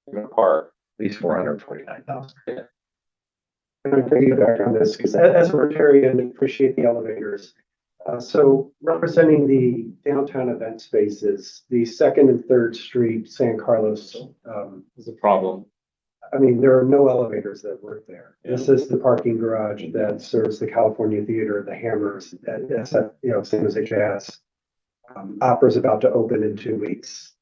you're gonna park. At least 449,000. And I'm piggyback on this because as a Rotarian, I appreciate the elevators. So representing the downtown event spaces, the Second and Third Street, San Carlos, Is a problem. I mean, there are no elevators that work there. This is the parking garage that serves the California Theater, the Hammers, at SF, San Jose Jazz. Opera's about to open in 2 weeks.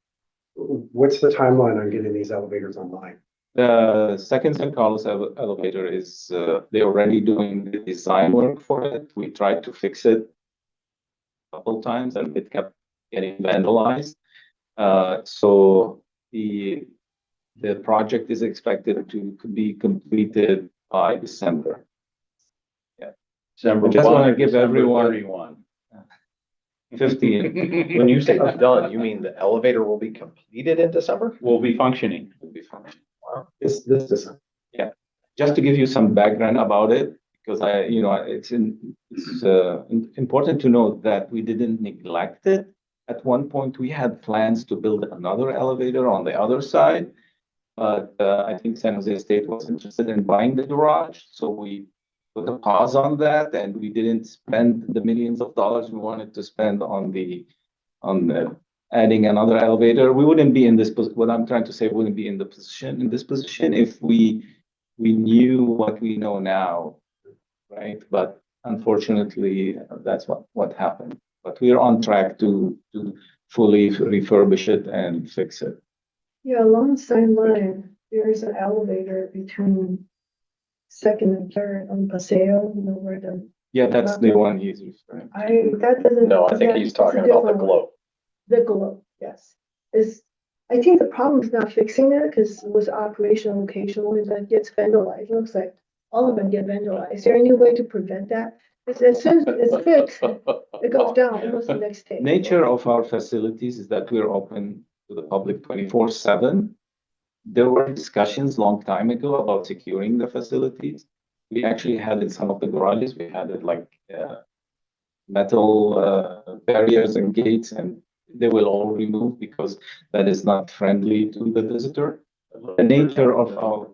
What's the timeline on getting these elevators online? The second San Carlos elevator is, they're already doing the design work for it. We tried to fix it a couple times and it kept getting vandalized. So the project is expected to be completed by December. December I just 1 wanna or give December everyone- 31. 15 When you say done, you mean the elevator will be completed in December? Will be functioning. will be fine. This December. Just to give you some background about it, because it's important to note that we didn't neglect it. At one point, we had plans to build another elevator on the other side. But I think San Jose State was interested in buying the garage, so we put a pause on that and we didn't spend the millions of dollars we wanted to spend on the adding another elevator. We wouldn't be in this, what I'm trying to say, we wouldn't be in this position if we knew what we know now, right? But unfortunately, that's what happened. But we're on track to fully refurbish it and fix it. Yeah, along the same line, there's an elevator between second and third on Paseo, where Yeah, that's the one he's referring to. that doesn't. No, I think he's talking about the globe. The globe, yes. I think the problem is not fixing it because it was operational occasionally, but it gets vandalized. It looks like all of them get vandalized. Is there any way to prevent that? As soon as it's fixed, it goes down almost the next day. Nature of our facilities is that we're open to the public 24/7. There were discussions long time ago about securing the facilities. We actually had in some of the garages, we had it like metal barriers and gates, and they will all remove because that is not friendly to the visitor. The nature of our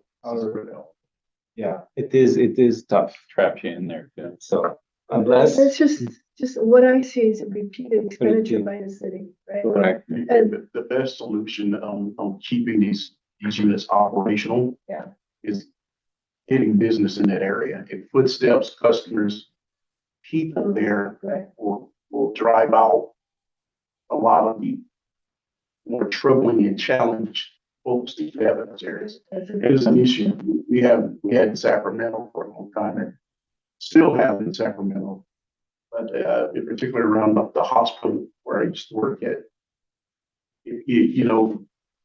yeah, it is tough. Traps you in there too. So unless It's just what I see is a repeated expenditure by the city, right? correct, And The best solution on keeping these units operational. Yeah. Is getting business in that area. If footsteps, customers, people there right. will drive out a lot of the more troubling and challenged folks that you have in those areas. It is an issue we had in Sacramento for a long time and still have in Sacramento. But in particular around the hospital where I used to work at,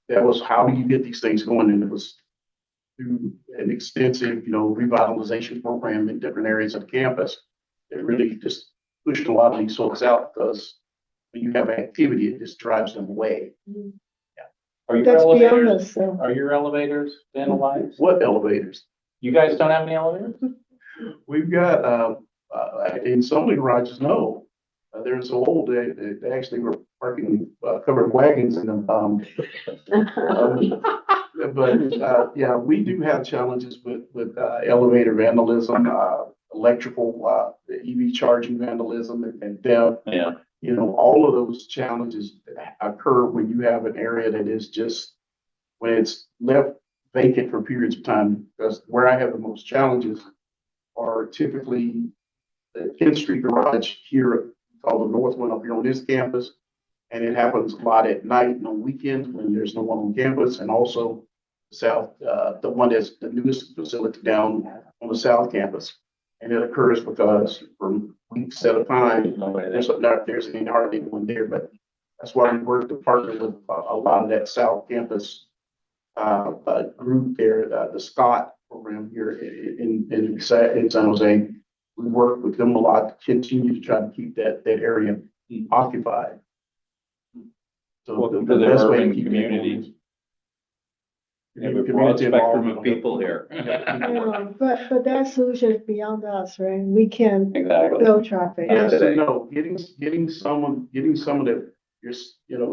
that was how do you get these things going? And it was through an extensive, revitalization program in different areas of campus. It really just pushed a lot of these folks out because when you have activity, it just drives them away. Are your That's beyond elevators, us, so. are your elevators vandalized? What elevators? You guys don't have any elevators? We've got, in some of the garages, no. They're so old, they actually were parking covered wagons in them. But yeah, we do have challenges with elevator vandalism, electrical, EV charging vandalism and theft. Yeah. All of those challenges occur when you have an area that is just, when it's left vacant for periods of time. Because where I have the most challenges are typically the 10th Street garage here, called the North one up here on this campus. And it happens a lot at night and on weekends when there's no one on campus, and also south, the one that's the newest facility down on the south campus. And it occurs because for weeks at a time, there's any hardly anyone there, but that's why we work to partner with a lot of that south campus group there, the Scott program here in San Jose. We work with them a lot to continue to try to keep that area occupied. So Welcome the to the best way urban to keep community. We We have a broad spectrum of people here. Yeah, but that solution is beyond us, right? We can't Exactly. build traffic. Yes and no, getting some of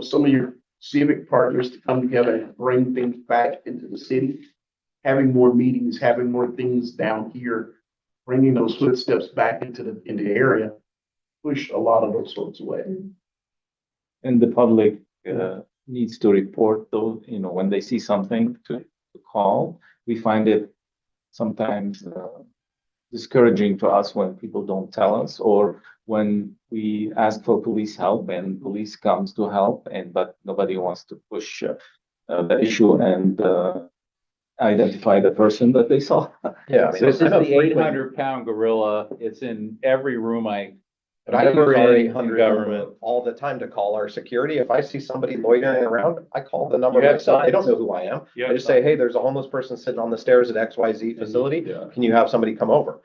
some of your civic partners to come together and bring things back into the city having more meetings, having more things down here, bringing those footsteps back into the area, push a lot of those sorts away. And the public needs to report those, you know, when they see something to call. We find it sometimes discouraging to us when people don't tell us, or when we ask for police help and police comes to help, but nobody wants to push the issue and identify the person that they saw. Yeah, I mean, This is I'm a the frequent- 800-pound gorilla. It's in every room But I'm a very in hundred government. all the time to call our security. If I see somebody loitering around, I call the number You have myself. They don't signs. know who I am. You I have just say, hey, there's a homeless person sitting on the stairs at XYZ facility. Yeah. Can you have somebody come over?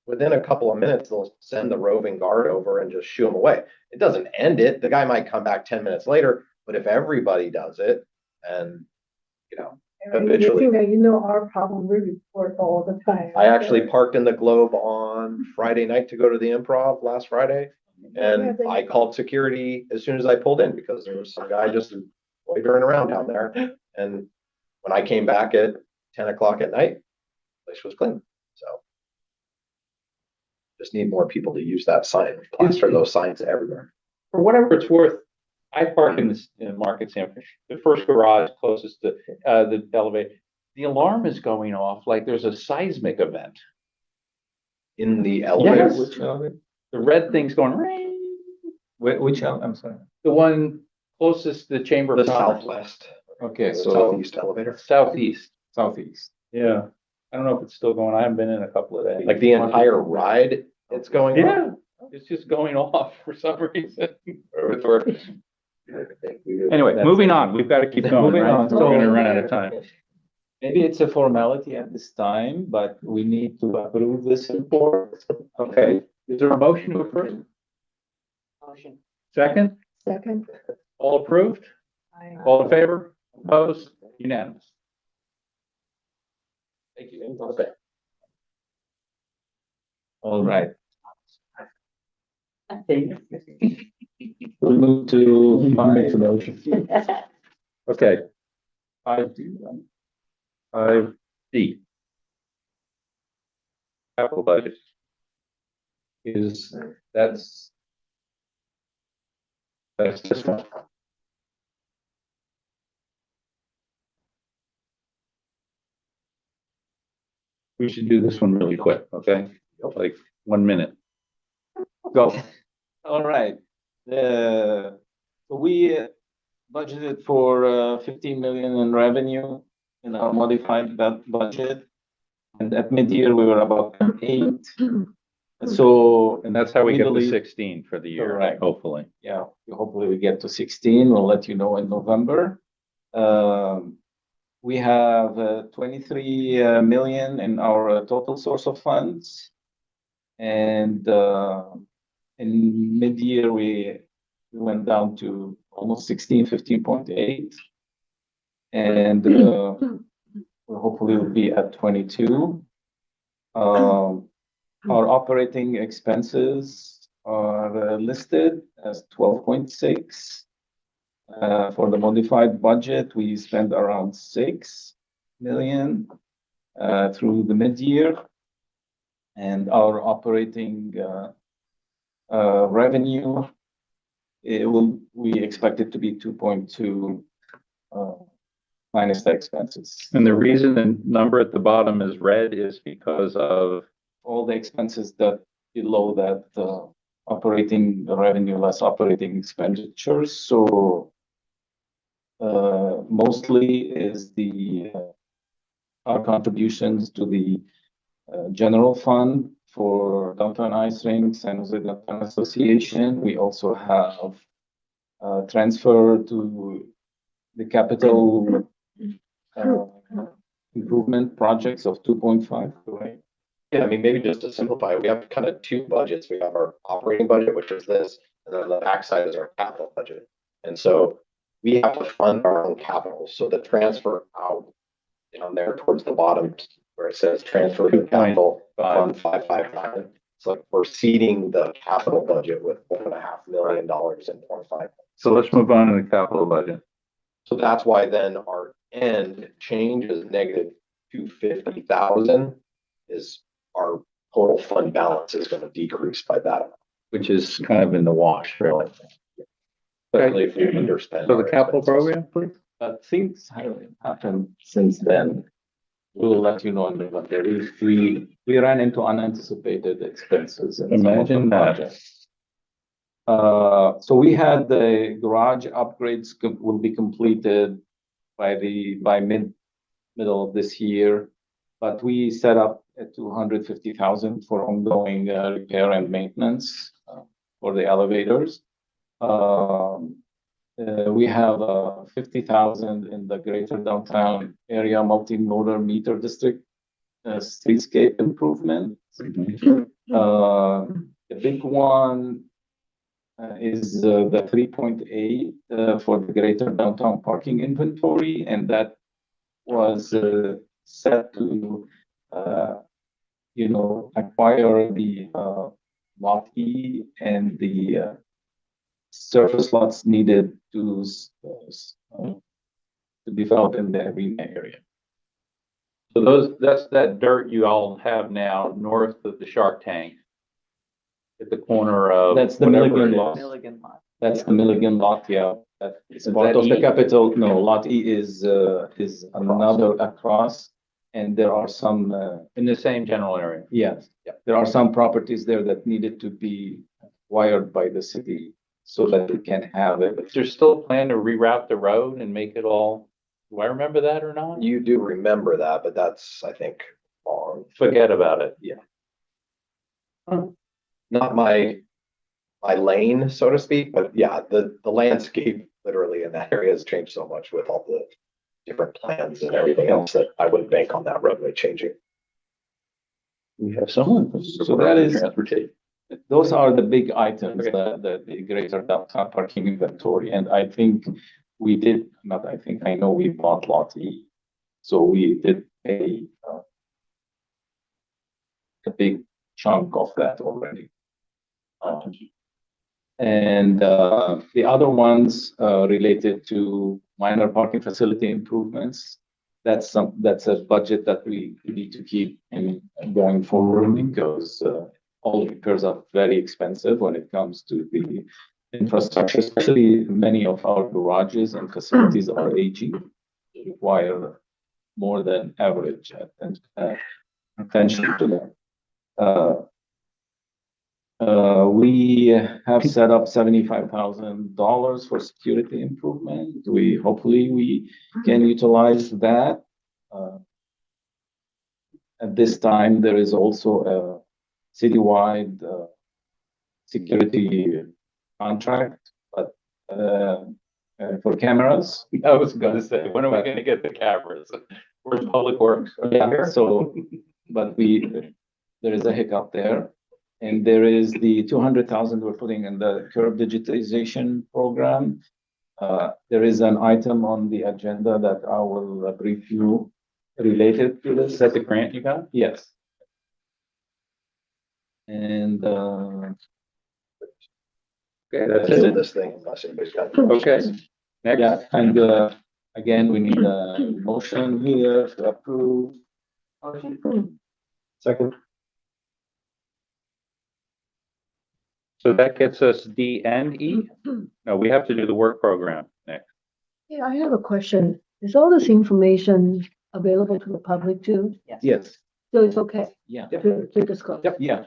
Within a couple of minutes, they'll send the roving guard over and just shoo them away. It doesn't end it. The guy might come back 10 minutes later, but if everybody does it, and you know, And the thing that you know our problem, we report all the time. I actually parked in the Globe on Friday night to go to the Improv last Friday. And I called security as soon as I pulled in because there was some guy just loitering around down there. And when I came back at 10 o'clock at night, the place was clean. So just need more people to use that sign, plaster those signs everywhere. For whatever it's worth, I park in this in Market San Francisco, the first garage closest to the elevator. The alarm is going off like there's a seismic event. In the elevator. Yes. The red thing's going ring. Which, I'm sorry. The one closest to the Chamber The of Commerce. southwest, Okay, the so southeast elevator. Southeast. southeast. Yeah. I don't know if it's still going. I haven't been in a couple of days. Like the entire ride, it's going on. Yeah, it's just going off for some reason. Anyway, moving on. We've got to keep going, Moving right? on. We're gonna run out of time. Maybe it's a formality at this time, but we need to approve this report. Okay, is there a motion to approve? Motion. Second, Second. all approved? All in favor? Opposed? Unanimous. Thank you. All right. We'll move to motion. Okay. 5D. 5D. Capital budget. That's this one. We should do this one really quick, okay? Like 1 minute. Go. All right. We budgeted for 15 million in revenue in our modified budget. And at mid-year, we were about 8. So, And that's how we get to believe- 16 for the year, Correct. hopefully. yeah, hopefully we get to 16. We'll let you know in November. We have 23 million in our total source of funds. And in mid-year, we went down to almost 16, 15.8. And hopefully we'll be at 22. Our operating expenses are listed as 12.6. For the modified budget, we spent around 6 million through the mid-year. And our operating revenue, we expect it to be 2.2 minus the expenses. And the reason the number at the bottom is red is because of, All the expenses that below that operating revenue less operating expenditures. So mostly is our contributions to the general fund for Downtown Ice Rink, San Jose Downtown Association. We also have transfer to the capital improvement projects of 2.5, right? Yeah, I mean, maybe just to simplify, we have kind of two budgets. We have our operating budget, which is this, and then the backside is our capital budget. And so we have to fund our own capital. So the transfer out down there towards the bottom where it says transfer to capital fund 555. It's like we're seeding the capital budget with $1.5 million in 25. so let's move on to the capital budget. So that's why then our end change is negative 250,000 is our total fund balance is gonna decrease by that. Which is kind of in the wash, really. Especially if we underspend. So the our capital expenses. program, please? Things have happened since then. We'll let you know, but there is, we ran into unanticipated expenses. in some of the Imagine that. projects. So we had the garage upgrades will be completed by middle of this year. But we set up at 250,000 for ongoing repair and maintenance for the elevators. We have 50,000 in the greater downtown area multimodal meter district streetscape improvement. The big one is the 3.8 for the greater downtown parking inventory, and that was set to acquire the lot E and the surface lots needed to develop in the arena area. So that's that dirt you all have now north of the Shark Tank. At the corner of. That's the whatever Milligan it is. lot. Milligan lot. That's the Milligan lot, yeah. That is Is part that of the E? capital. No, lot E is another across, and there are some, In the same general area. yes. There are some properties there that needed to be wired by the city so that we can have it. Is there still a plan to reroute the road and make it all, do I remember that or not? You do remember that, but that's, I think, long. Forget about it. Not my lane, so to speak, but yeah, the landscape literally in that area has changed so much with all the different plans and everything else that I wouldn't bank on that roadway changing. We have someone. So that is, Transportation. those are the big items, Okay. the greater downtown parking inventory. And I think we did, not I think, I know we bought lot E. So we did pay a big chunk of that already. And the other ones related to minor parking facility improvements. That's a budget that we need to keep going forward because all repairs are very expensive when it comes to the infrastructure, especially many of our garages and facilities are aging, require more than average attention to them. We have set up $75,000 for security improvement. Hopefully we can utilize that. At this time, there is also a citywide security contract, but for cameras. I was gonna say, when are we gonna get the cameras? Where's Public Works? Yeah, so, but there is a hiccup there. And there is the 200,000 we're putting in the curb digitization program. There is an item on the agenda that I will brief you related to this. Is that the grant you got? Yes. And Okay, that's That's it. this thing, unless anybody's got. Okay. Next. yeah, and again, we need a motion here to approve. Second. So that gets us D and E? No, we have to do the work program next. Yeah, I have a question. Is all this information available to the public too? Yes, So it's okay yeah. to disclose? Yep, yeah,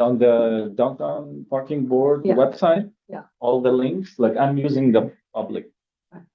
on the downtown parking board Yeah. website. Yeah. All the links, like I'm using the public.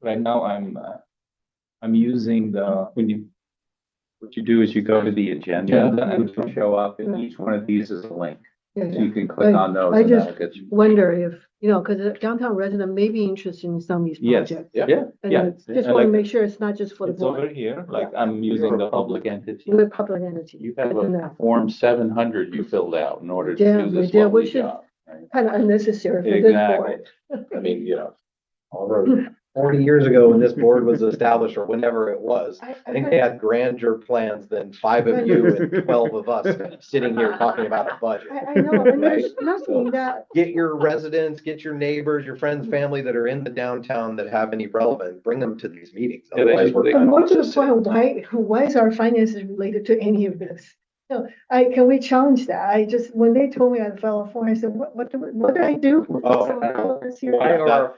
Right now, I'm using What you do is you go to the agenda Agenda and and- it'll show up and each one of these is a link. Yeah, So yeah. you can click on those I and just that'll get you. wonder if, because a downtown resident may be interested in some of these Yes. projects. Yeah. And Yeah. I just And want to like- make sure it's not just for the It's over board. here, like I'm using the public. entity. We're a public entity. You have Good to a know. Form 700 you filled out in order to Yeah, do we this did, lovely which is job. right? kind of unnecessary for this Exactly. board. I mean, although 40 years ago when this board was established or whenever it was. I I think they had grander plans than 5 of you and 12 of us sitting here talking about a budget. I know, and there's Right. nothing that, Get your residents, get your neighbors, your friends, family that are in the downtown that have any relevant, bring them to these meetings. Yeah, they Otherwise, should- we're they- but kind more of to the just sitting. point, why is our finances related to any of this? No, can we challenge that? When they told me I fell off, I said, what did I do? Oh. Why are our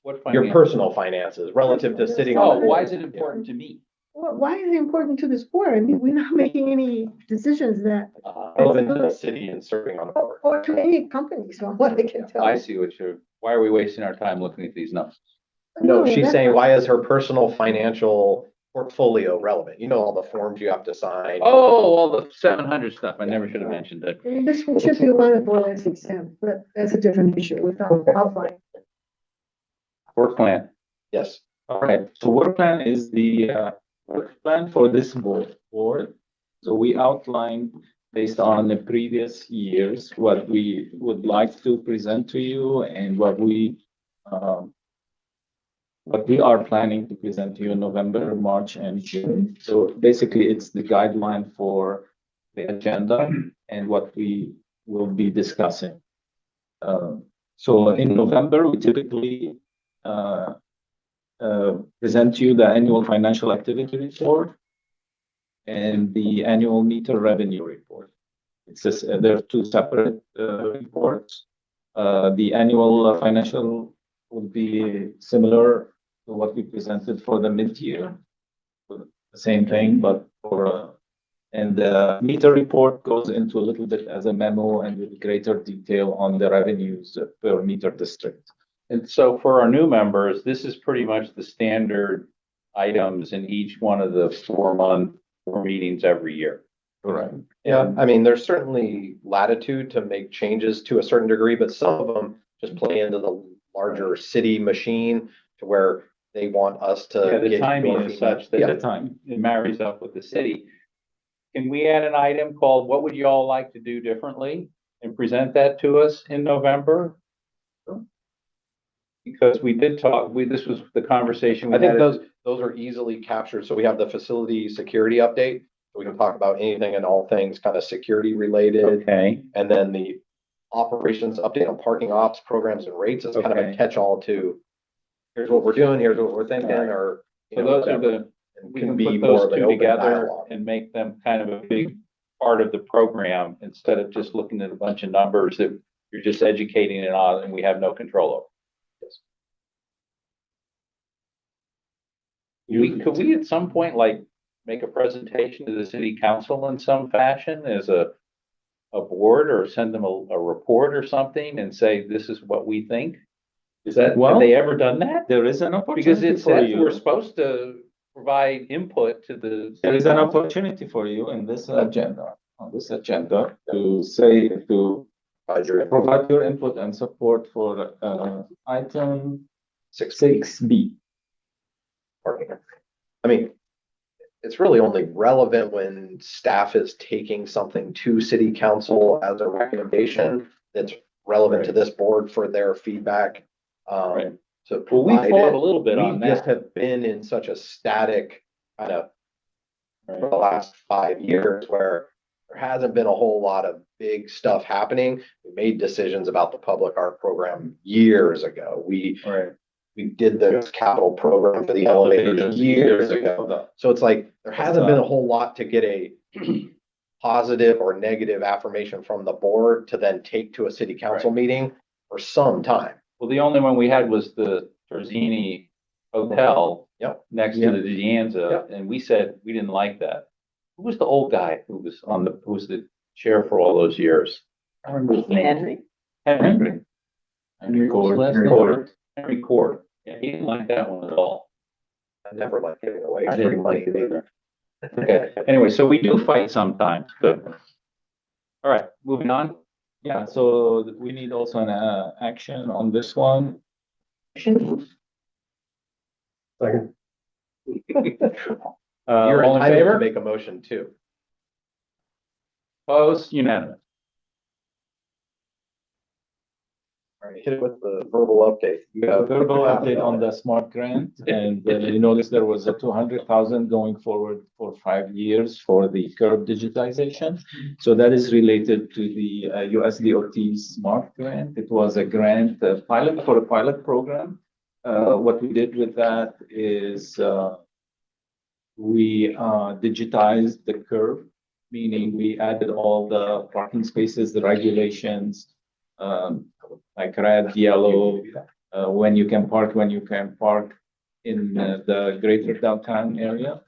what Your finance? personal finances relative to sitting on Oh, the board. why is it important to me? Why is it important to this board? I mean, we're not making any decisions that, Relevant to the city and serving on the board. or to any companies, from what I can tell. I see what you're, why are we wasting our time looking at these numbers? No, she's that's saying, not- why is her personal financial portfolio relevant? You know, all the forms you have to sign. Oh, all the 700 stuff. I never should have mentioned that. I mean, this should be one of the as exempt, but that's a different issue without outline. Work plan. Yes. All right, so work plan is the work plan for this board. So we outlined based on the previous years, what we would like to present to you and what we are planning to present to you in November, March, and June. So basically, it's the guideline for the agenda and what we will be discussing. So in November, we typically present you the annual financial activity report and the annual meter revenue report. It's just, there are two separate reports. The annual financial will be similar to what we presented for the mid-year. The same thing, but and the meter report goes into a little bit as a memo and with greater detail on the revenues per meter district. And so for our new members, this is pretty much the standard items in each one of the 4 meetings every year. Correct. Yeah, I mean, there's certainly latitude to make changes to a certain degree, but some of them just play into the larger city machine to where they want us to. Yeah, the get timing your is feedback. such that Yeah. the time it marries up with the city. Can we add an item called, what would you all like to do differently? And present that to us in November? Because we did talk, this was the conversation we I think had. those are easily captured. So we have the facility security update. So we can talk about anything and all things kind of security related. Okay, And then the operations update on parking ops, programs and rates is kind of a Okay. catch-all to, here's what we're doing, here's what we're thinking, Alright. or. you so know, those are whatever. the, And we can can be put more those of an two open together dialogue. and make them kind of a big part of the program instead of just looking at a bunch of numbers that you're just educating it on and we have no control over. Could we at some point, like, make a presentation to the city council in some fashion as a board, or send them a report or something and say, this is what we think? Have Well, they ever done that? there is an Because opportunity it for says we're you. supposed to provide input to the. There is an opportunity for you in this agenda, to say, to provide your input and support for item 6B. I mean, it's really only relevant when staff is taking something to city council as a recommendation that's relevant to this board for their feedback. Right. To Well, we provide fought it. a little bit on We just that. have been in such a static kind of Right. for the last 5 years where there hasn't been a whole lot of big stuff happening. We made decisions about the public art program years ago. Right. We did the capital program for the elevators years ago. So it's like, there hasn't been a whole lot to get a positive or negative affirmation from the board to then take to a city council meeting for some time. Well, the only one we had was the Terzini Hotel. Yep. Next to the Dianza, and we said we didn't like that. Who was the old guy who was who was the chair for all those years? I don't remember his name. Henry. Henry. Henry What was his last name? Cord. Henry Cord. Yeah, he didn't like that one at all. I never liked giving away. I didn't free like money. it either. Okay, anyway, so we do fight sometimes, but. All right, moving on. Yeah, so we need also an action on this one. Second. You're All in entitled to favor? make a motion too. Opposed? Unanimous. Hit it with the verbal update. Yeah, verbal update on the smart grant, and you notice there was a 200,000 going forward for 5 years for the curb digitization. So that is related to the USDOT smart grant. It was a grant pilot for a pilot program. What we did with that is we digitized the curve, meaning we added all the parking spaces, the regulations, like red, yellow, when you can park, in the greater downtown area.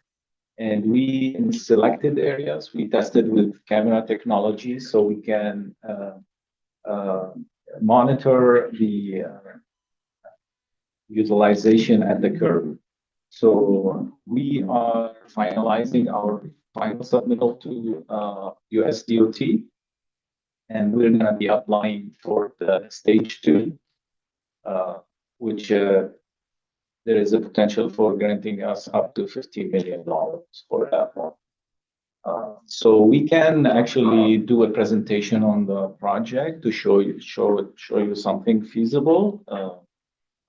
And we, in selected areas, we tested with camera technology so we can monitor the utilization at the curb. So we are finalizing our final submittal to USDOT. And we're gonna be applying for the stage 2, which there is a potential for granting us up to $50 million for that one. So we can actually do a presentation on the project to show you something feasible.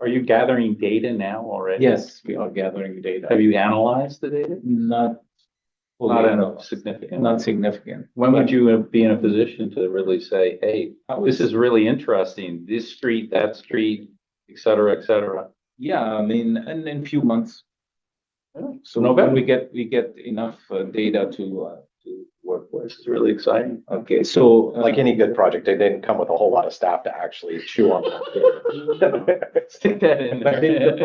Are you gathering data now already? Yes, we are gathering data. Have you analyzed the data? Not fully Not analyzed. significant. Not significant. When would you be in a position to really say, hey, this is really interesting, this street, that street, et cetera, et cetera? Yeah, I mean, in few months. So November. when we get enough data to work with. This is really exciting. Okay, so Like any good project, they didn't come with a whole lot of staff to actually chew on that. Stick that in but there.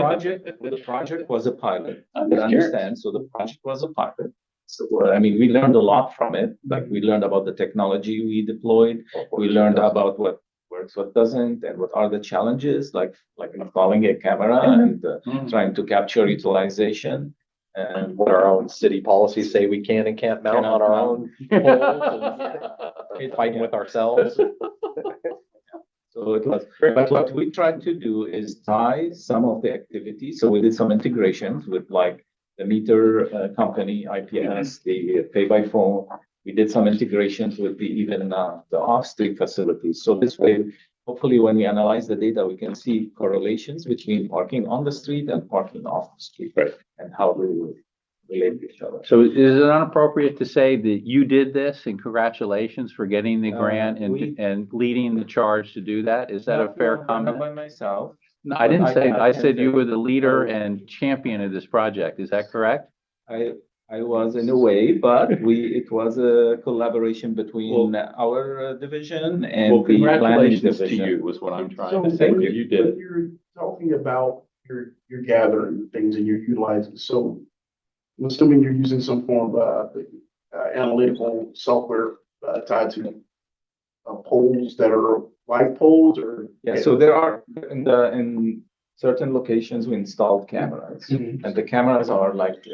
the project was a pilot. I'm You just curious. understand? So the project was a pilot. So I mean, we learned a lot from it. Like we learned about the technology we deployed. We learned about what works, what doesn't, and what are the challenges, like installing a camera and trying to capture utilization. And What our own city policies say we can and can't mount on our own poles, fighting with ourselves. So it was, but what we tried to do is tie some of the activities. So we did some integrations with like the meter company, IPS, the pay by phone. We did some integrations with even the off-street facilities. So this way, hopefully when we analyze the data, we can see correlations between parking on the street and parking off the street. Right. And how they relate to each other. So is it inappropriate to say that you did this and congratulations for getting the grant and leading the charge to do that? Is that a fair Not comment? by myself. No, I didn't say, I said you were the leader Oh. and champion of this project. Is that correct? I was in a way, but it was a collaboration between our division and Well, the planning congratulations to division. you was what I'm So trying to say. when You did. when you're talking about you're gathering things and you're utilizing, so I'm assuming you're using some form of analytical software tied to poles that are light poles or. Yeah, so there are in certain locations we installed cameras, Mhm. and the cameras are like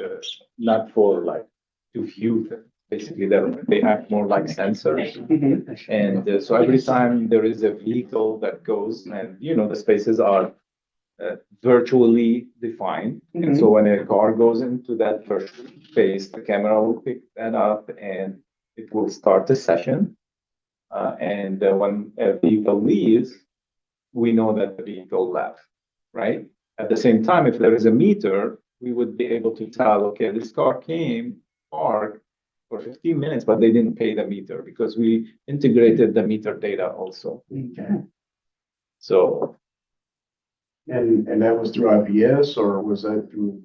not for like to view them. Basically, they act more like sensors. Mhm. And so every time there is a vehicle that goes, and the spaces are virtually defined. And so when a car goes into that virtual space, the camera will pick that up and it will start the session. And when a vehicle leaves, we know that the vehicle left, right? At the same time, if there is a meter, we would be able to tell, okay, this car came, parked for 15 minutes, but they didn't pay the meter because we integrated the meter data also. Okay. So And that was through IPS or was that through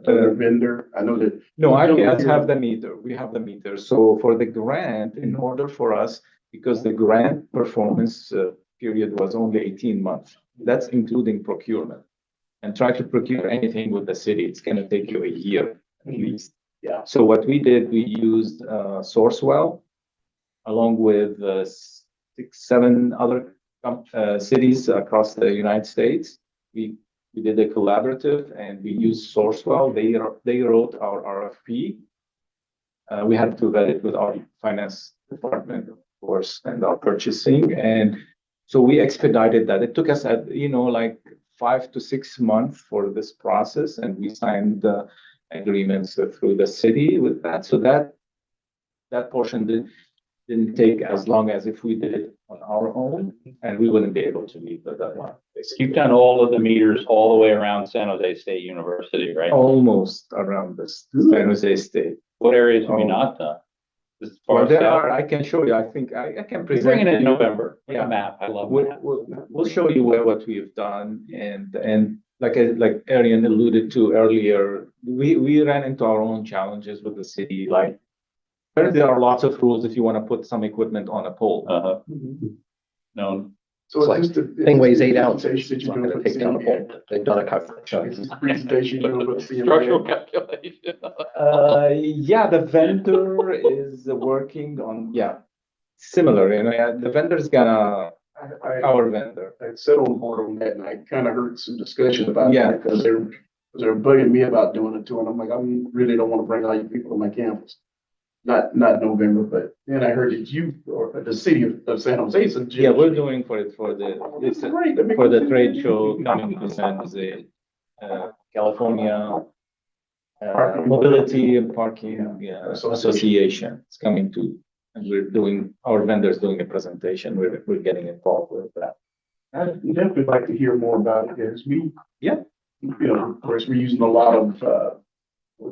another vendor? I know that. no, IPS have the meter. We have the meter. So for the grant, in order for us, because the grant performance period was only 18 months, that's including procurement. And try to procure anything with the city, it's gonna take you a year at least. Yeah. So what we did, we used Sourcewell along with 6, 7 other cities across the United States. We did a collaborative and we used Sourcewell. They wrote our RFP. We had to vet it with our finance department, of course, and our purchasing. And so we expedited that. It took us like 5 to 6 months for this process, and we signed the agreements through the city with that. So that portion didn't take as long as if we did it on our own, and we wouldn't be able to meet the deadline. basically. You've done all of the meters all the way around San Jose State University, right? Almost around this San Jose State. What areas have you not done? This Well, far there south? are, I can show you, I think I can Bring present. it in you- November, like Yeah. a map. I love We'll, maps. we'll show you what we've done and like Arian alluded to earlier, we ran into our own challenges with the city, like there are lots of rules if you want to put some equipment on a pole. Uh-huh. No, So It's like, just a- thing weighs it's a 8 ounces. presentation It's you're not doing gonna for take down a the pole. They've done a It's calculation. a presentation you're doing for the structural CMA. calculation. Yeah, the vendor is working on, yeah, similar, the vendor's gonna, our vendor. I sat on board on that and I kind of heard some discussion about Yeah. that because they're bugging me about doing it too. And I'm like, really don't want to bring all you people to my campus. Not November, but then I heard that you or the city of San Jose is in. Yeah, we're doing for it for the, it's Great. That makes for the sense. trade show coming to San Jose, California. Mobility and Parking Association is coming to, and our vendors doing a presentation, we're getting involved with that. I'd definitely like to hear more about it because Yeah. of course, we're using a lot of,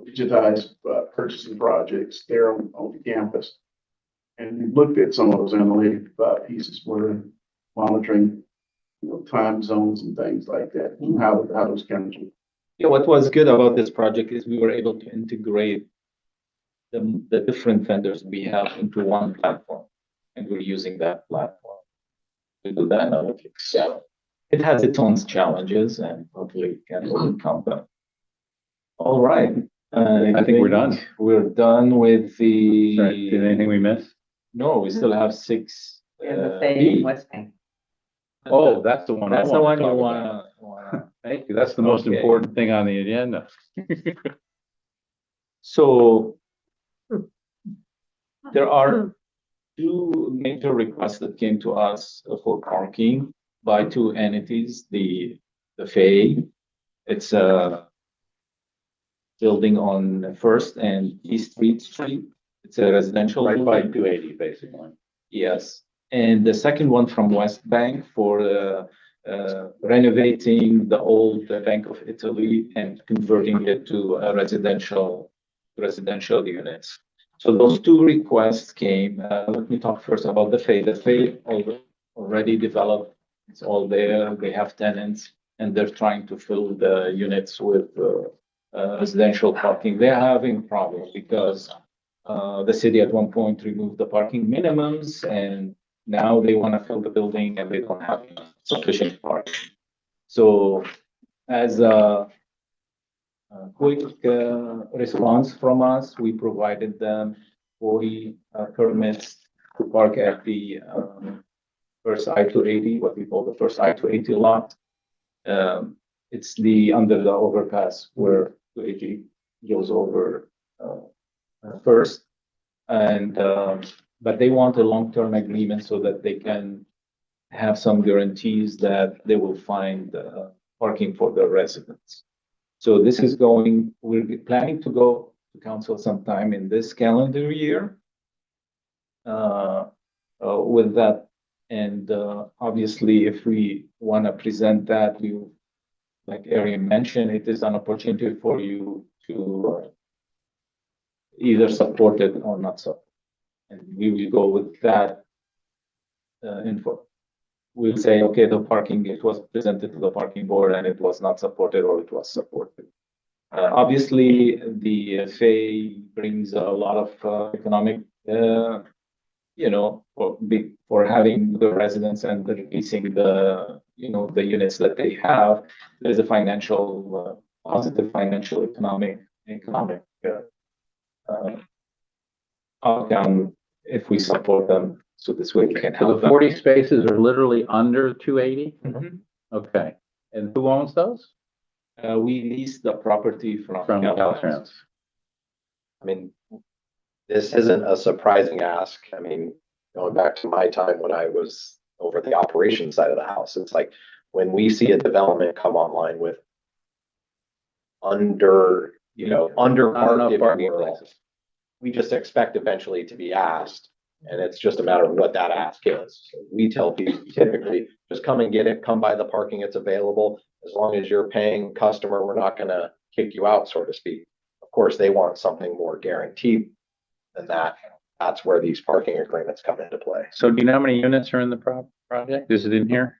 digitized, purchasing projects there on the campus. And we looked at some of those analytic, pieces where monitoring, time zones and things like that, and how those kind of. Yeah, what was good about this project is we were able to integrate the different vendors we have into one platform, and we're using that platform to do the analytics. So it has its own challenges, and hopefully we can overcome them. All right. I think we're done. We're done with the. Sorry, did anything we miss? No, we still have 6. And the B. thing, West Bank. Oh, that's the one. I That's the one you talk about. wanna. Thank you. That's the most Okay. important thing on the agenda. So there are 2 major requests that came to us for parking by 2 entities, the FAA. It's a building on First and East Street. It's a residential. Right by building. 280, basically. Yes, and the second one from West Bank for renovating the old Bank of Italy and converting it to a residential units. So those 2 requests came. Let me talk first about the FAA. The FAA already developed, it's all there. They have tenants and they're trying to fill the units with residential parking. They're having problems because the city at one point removed the parking minimums and now they want to fill the building and they don't have sufficient parking. So as a quick response from us, we provided them 40 permits to park at the first I-280, what we call the first I-280 lot. It's under the overpass where 280 goes over first. And but they want a long-term agreement so that they can have some guarantees that they will find parking for their residents. So this is we're planning to go to council sometime in this calendar year with that. And obviously, if we want to present that, like Arian mentioned, it is an opportunity for you to either support it or not support. And we will go with that info. We'll say, okay, it was presented to the parking board and it was not supported or it was supported. Obviously, the FAA brings a lot of economic, for having the residents and increasing the units that they have. There's a positive financial economic outcome if we support them. So this way we can So help the them. 40 spaces are literally under 280? Mhm. Okay. And who owns those? We lease the property from From Caltrans. Caltrans. I mean, this isn't a surprising ask. I mean, going back to my time when I was over the operations side of the house, it's like when we see a development come online with under Not enough market, if parking you will, places. we just expect eventually to be asked And it's just a matter of what that ask is. So we tell people typically, just come and get it, come by the parking, it's available. As long as you're paying customer, we're not gonna kick you out, so to speak. Of course, they want something more guaranteed than that. That's where these parking agreements come into play. So do you know how many units are in the project? Is it in here?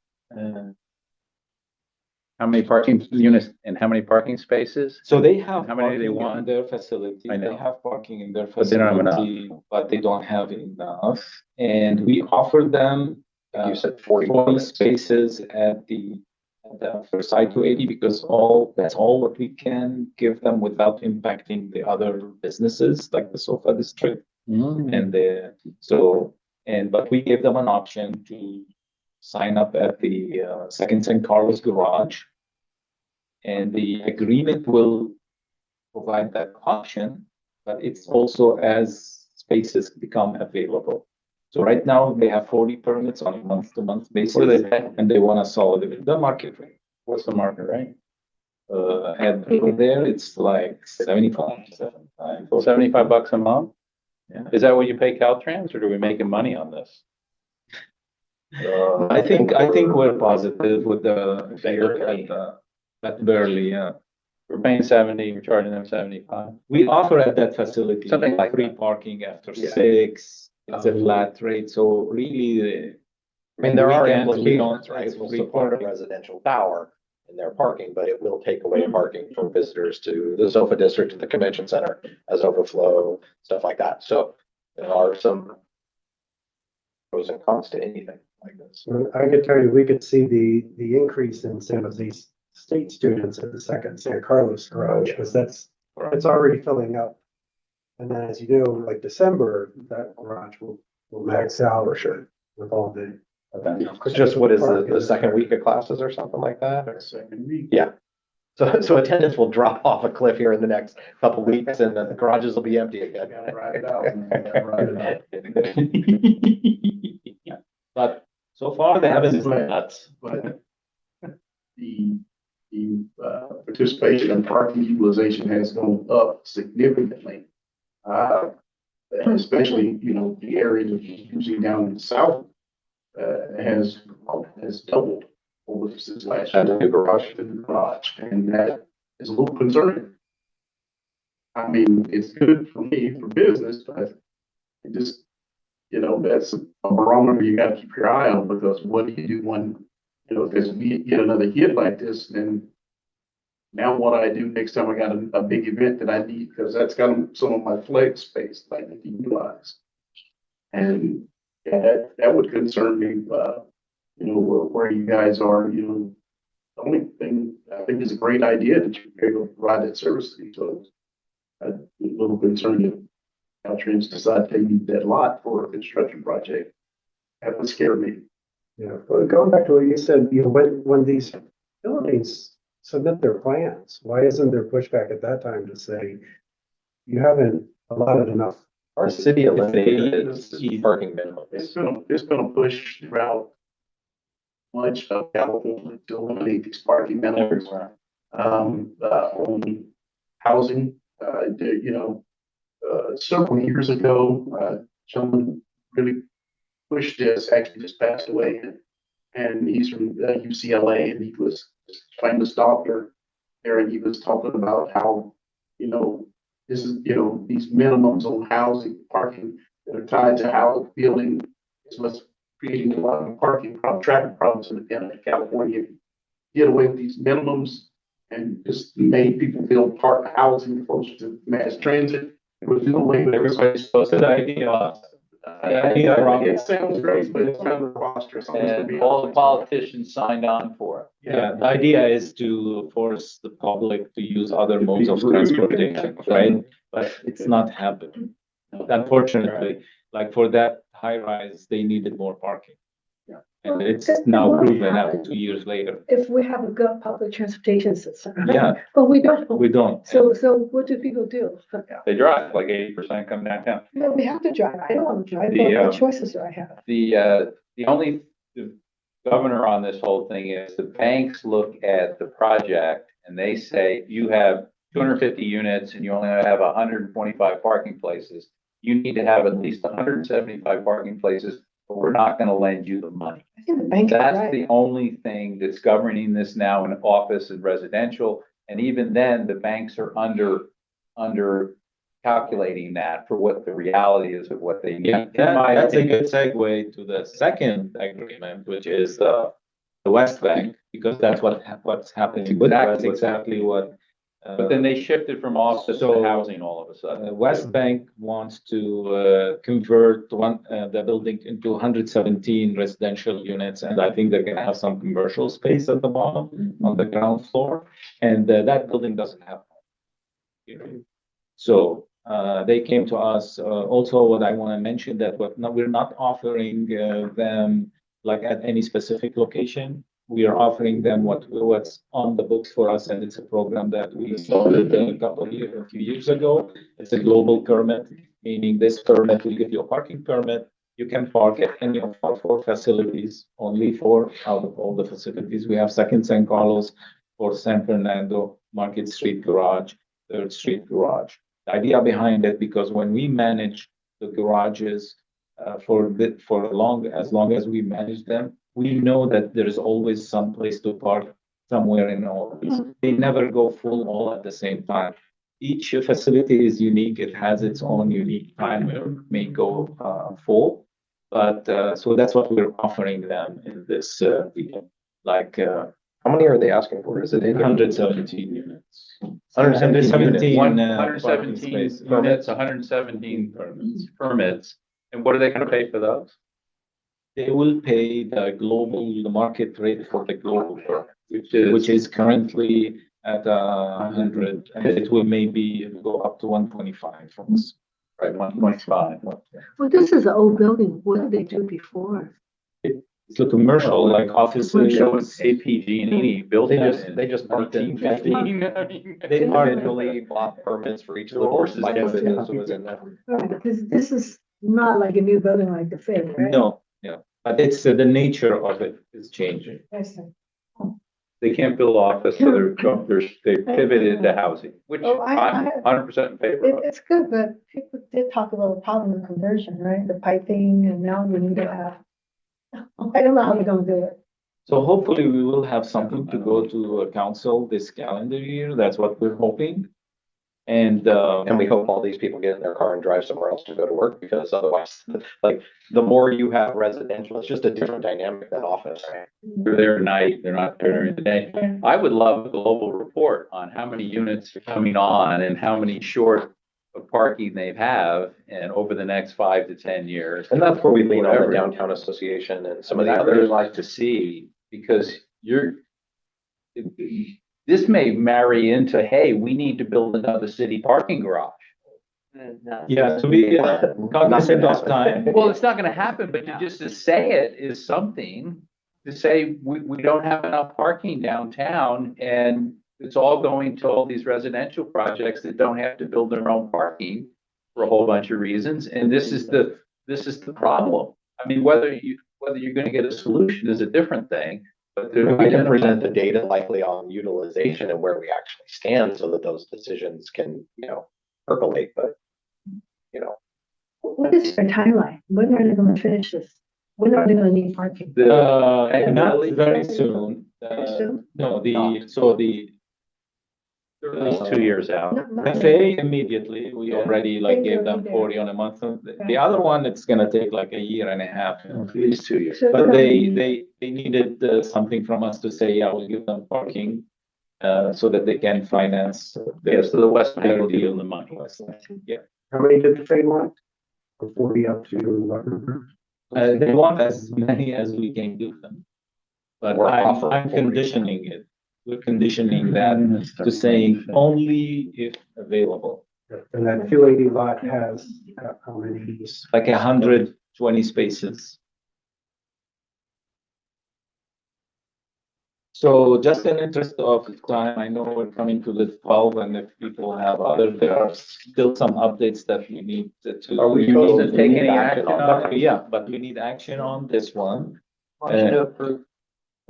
How many parking units and how many parking spaces? So they have How many do they parking in want? their facility. I know. They have parking in their But they don't have enough. facility, but they don't have enough. And we offer them You said 40 40 units. spaces at the for side 280 because that's all what we can give them without impacting the other businesses like the sofa district and but we gave them an option to sign up at the second San Carlos garage. And the agreement will provide that option, but it's also as spaces become available. So right now they have 40 permits on a month-to-month basis. What do they pay? And they want to solve the market rate. What's the market rate? And over there, it's like 75. $75 a month? Yeah. Is that what you pay Caltrans or are we making money on this? I think we're positive with the figure at Burley, yeah. We're paying 70, we're charging them 75. We offer at that facility Something like free that. parking after Yeah. 6. It's a flat rate, so really. I mean, there are weekends, we don't- implications, right? it's We'll free support a parking. residential tower in their parking, but it will take away parking from visitors to the Sofa District, to the convention center as overflow, stuff like that. So there are some pros and cons to anything like this. I could tell you, we could see the increase in San Jose State students at the second San Carlos garage, because it's already filling up. And then as you do, like December, that garage will max out For sure. with all the. It's just, what is the second week of classes or something like that? Or- Second week. Yeah. So attendance will drop off a cliff here in the next couple weeks and then the garages will be empty again. Gotta ride it out. Gotta ride it out. But so far they haven't done that. But the participation and parking utilization has gone up significantly. Especially, the area that you're using down in the south, has doubled over since last year. And the new garage. The new garage, and that is a little concerning. I mean, it's good for me, for business, but it just, that's a barometer you gotta keep your eye on, because what do you do when, if we get another hit like this, then now what I do next time I got a big event that I need, because that's got some of my flex space that I need to utilize. And yeah, that would concern me, where you guys are, the only thing I think is a great idea that you're able to provide that service to each other. I'm a little concerned if Caltrans decide they need that lot for a construction project. That would scare me. Yeah, but going back to what you said, when these buildings submit their plans, why isn't there pushback at that time to say, you haven't allotted enough? Our city eliminated parking It's minimums. gonna push throughout much of California to eliminate these parking minimums. On housing, several years ago, someone really pushed this, actually just passed away. And he's from UCLA, and he was a famous doctor there, and he was talking about how, this is, these minimums on housing, parking that are tied to how building is what's creating a lot of traffic problems in California. Get away with these minimums and just made people build housing closer to mass transit. It would do away with Everybody's supposed to idea. It sounds great, but it's kind of preposterous. And all the politicians signed on for it. Yeah, the idea is to force the public to use other modes of transportation, right? But it's not happening. Unfortunately, like for that high rise, they needed more parking. Yeah. And it's now proven out 2 years later. If we have a good public transportation system. Yeah. But we don't. We don't. So what do people do? They drive, like 80% come downtown. No, we have to drive. I don't want to drive, The, but what choices do I have? The only governor on this whole thing is the banks look at the project and they say, you have 250 units and you only have 125 parking places. you need to have at least 175 parking places, or we're not gonna lend you the money. I think the bank is That's right. the only thing that's governing this now in office and residential. And even then, the banks are under calculating that for what the reality is of what they need. Yeah, In my that's a opinion. good segue to the second agreement, which is the West Bank, because that's what's happening. That's exactly what. But then they shifted from office to So, housing all of a sudden. West Bank wants to convert the building into 117 residential units, and I think they're gonna have some commercial space at the bottom on the ground floor, and that building doesn't have. So they came to us. Also, what I want to mention that we're not offering them like at any specific location. We are offering them what's on the books for us, and it's a program that we started a few years ago. It's a global permit, meaning this permit will give you a parking permit. You can park at any of our 4 facilities, only 4 out of all the facilities. We have Second San Carlos, for San Fernando, Market Street Garage, Third Street Garage. The idea behind it, because when we manage the garages as long as we manage them, we know that there is always some place to park somewhere in all of these. They never go full all at the same time. Each facility is unique. It has its own unique time where it may go full. But so that's what we're offering them in this deal. Like How many are they asking for? Is it 117 units. 117 One units. hundred Parking seventeen space. permits, 117 permits. And what are they gonna pay for those? They will pay the market rate for the global permit, Which which is currently at 100, and it will maybe go up to 125 from us. right, 125. Well, this is an old building. What did they do before? It's a commercial, like offices. So it's APG&E built it. They just bought 1915. I mean, They individually bought permits for each of the horses. I guess it was in there. Right, because this is not like a new building like the Fed, right? No, yeah, but it's the nature of it is changing. I see. They can't build office, so they pivoted to housing, which Oh, I'm 100% in favor of. It's good, but people did talk about the problem of conversion, right? The piping, and now we need to have. I don't know how they're gonna do it. So hopefully we will have something to go to council this calendar year. That's what we're hoping. And We hope all these people get in their car and drive somewhere else to go to work, because otherwise, like, the more you have residential, it's just a different dynamic than office, right? They're there at night, they're not there during the day. I would love a global report on how many units are coming on and how many short of parking they have, and over the next 5 to 10 years. And that's where we lean on the Whatever. downtown association and some of the I'd really others. like to see, because this may marry into, hey, we need to build another city parking garage. yeah, to be cognizant of time. Well, it's not gonna happen, but just to say it is something, to say, we don't have enough parking downtown, and it's all going to all these residential projects that don't have to build their own parking for a whole bunch of reasons, and this is the problem. I mean, whether you're gonna get a solution is a different thing, but We can present the data likely on utilization and where we actually stand, so that those decisions can, percolate, but, What is their timeline? When are they gonna finish this? When are they gonna need parking? Not very soon. soon? No, at least 2 years out. FAA immediately, we already like gave them 40 on a month. The other one, it's gonna take like a year and a half. At least 2 years. So But they probably- needed something from us to say, yeah, we'll give them parking, so that they can finance. Yeah, so the West Bank will deal the money. Yeah, How many did the Fed want? From 40 up to. they want as many as we can give them. But We're offering I'm 40. conditioning it. We're conditioning that to saying only if available, And that 280 lot has how many? like 120 spaces. So just in interest of time, I know we're coming to the 12, and if people have there are still some updates that we need to. Are we supposed to take any action on it? Yeah, but we need action on this one. Motion to approve.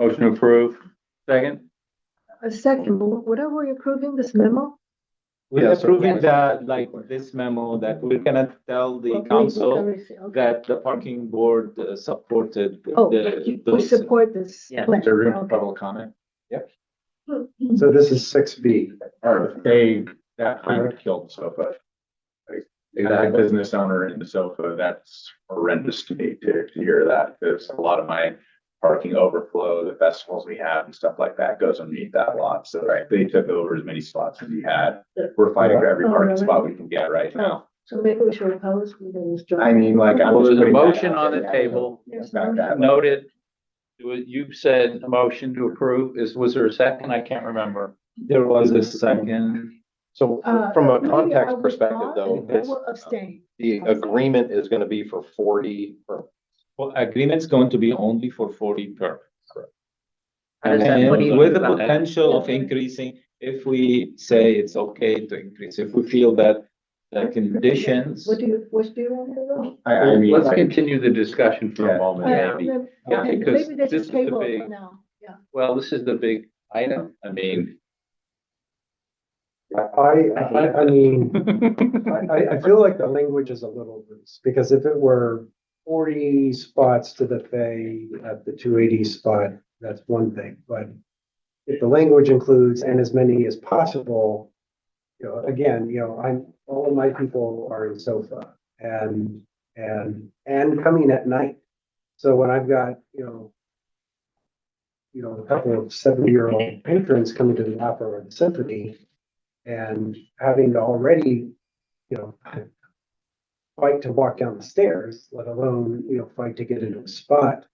Motion to approve. Second? A second, what are we approving, this memo? we're Yeah, so- approving that, like this memo, that we're gonna tell the council that the parking board supported Oh, the, we those. support this. Yeah. plan. Is there room for Okay. public comment? So this is 6B. Or they, that kind of killed SOFA. Like, that business owner in the SOFA, that's horrendous to me to hear that, because a lot of my parking overflow, the festivals we have and stuff like that goes underneath that lot. So they took over as many spots as he had. We're fighting for every Oh, parking really? spot we can get right now. So maybe we should oppose with this. I mean, like, I'm Well, just there's a putting that motion out on the there. table. There's Back no- that. Noted. You said a motion to approve. Was there a second? I can't remember. There was a second. So from a Maybe I context will perspective, not, though, I it's, will abstain. the agreement is gonna be for 40, or Well, agreement's going to be only for 40 per. How does And that, what do you with think the about that? potential of increasing, if we say it's okay to increase, if we feel that the conditions. What do you want to do? I mean, Let's like, continue the discussion for Yeah. a moment, maybe. Yeah, Yeah, because maybe they this should is the table it big- for now, yeah. Well, this is the big item. I mean. I mean, I feel like the language is a little loose, because if it were 40 spots to the Fay at the 280 spot, that's one thing, but if the language includes and as many as possible, again, all of my people are in SOFA and coming at night. So when I've got, a couple of 70-year-old patrons coming to the opera or the symphony and having to already, fight to walk down the stairs, let alone, fight to get into a spot.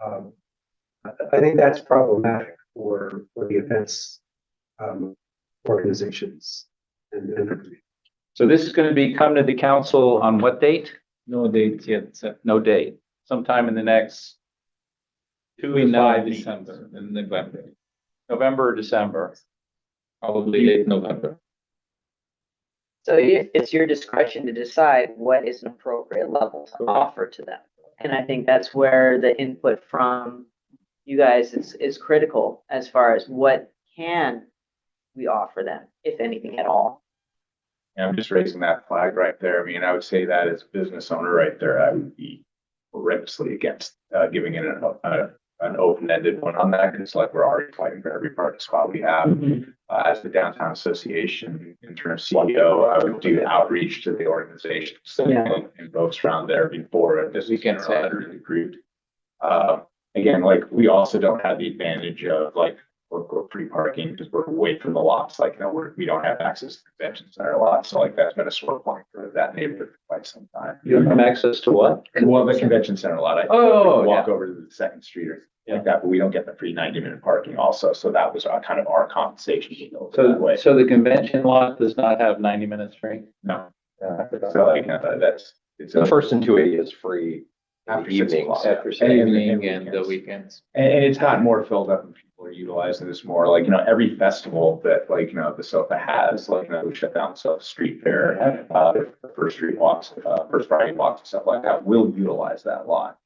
I think that's problematic for the events, organizations. And So this is gonna be come to the council on what date? No date yet, No date, sometime in the next 2 between to now 5 and meetings. December and November, November or December. probably late November. So it's your discretion to decide what is an appropriate level to offer to them. And I think that's where the input from you guys is critical as far as what can we offer them, if anything at all. Yeah, I'm just raising that flag right there. I mean, I would say that as a business owner right there, I would be horrendously against giving it an open-ended one on that. It's like we're already fighting for every parking spot we have. As the downtown association interim CEO, I would do outreach to the organizations and folks around there before this weekend really approved. Again, like, we also don't have the advantage of like, we're free parking because we're away from the lots, like, we don't have access to convention center lots, so like, that's been a sore point for that neighborhood for quite some time. You don't have access to what? Well, the convention center lot, I Oh, walk over to the Second Street or like that, but we don't get the free 90-minute parking also, so that was kind of our compensation. That way. So the convention lot does not have 90 minutes free? No. So like, it's the first and 280 is free after evenings. 6 o'clock. After Evening and the weekends. And it's gotten more filled up and people are utilizing this more, like, every festival that, like, the SOFA has, like, we shut down SOFA Street Fair, the First Street Walks, First Friday Walks and stuff like that, will utilize that lot.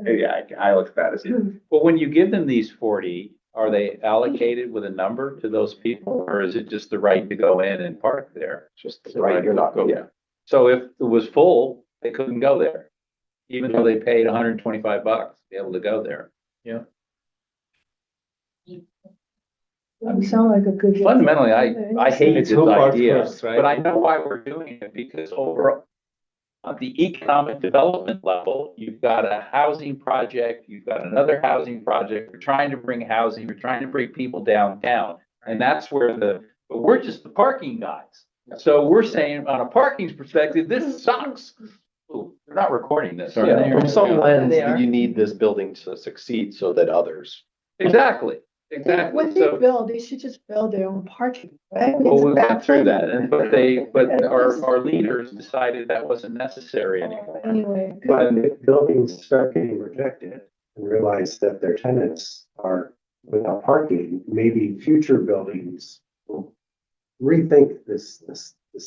Yeah, I look at that as, Well, when you give them these 40, are they allocated with a number to those people? Or is it just the right to go in and park there? Just right, you're not, yeah. So if it was full, they couldn't go there, even though they paid $125 to be able to go there. Doesn't sound like a good. Fundamentally, I hate It's this who parks idea, first, right? but I know why we're doing it, because over on the economic development level, you've got a housing project, you've got another housing project, we're trying to bring housing, we're trying to bring people downtown. And that's where but we're just the parking guys. So we're saying on a parking perspective, this sucks. Ooh, they're not recording this, are they? From some lens, They are. you need this building to succeed so that others. Exactly. When they build, they should just build their own parking, right? Well, we went through that, but our leaders decided that wasn't necessary anymore. Anyway. But if buildings start getting rejected and realize that their tenants are without parking, maybe future buildings will rethink this.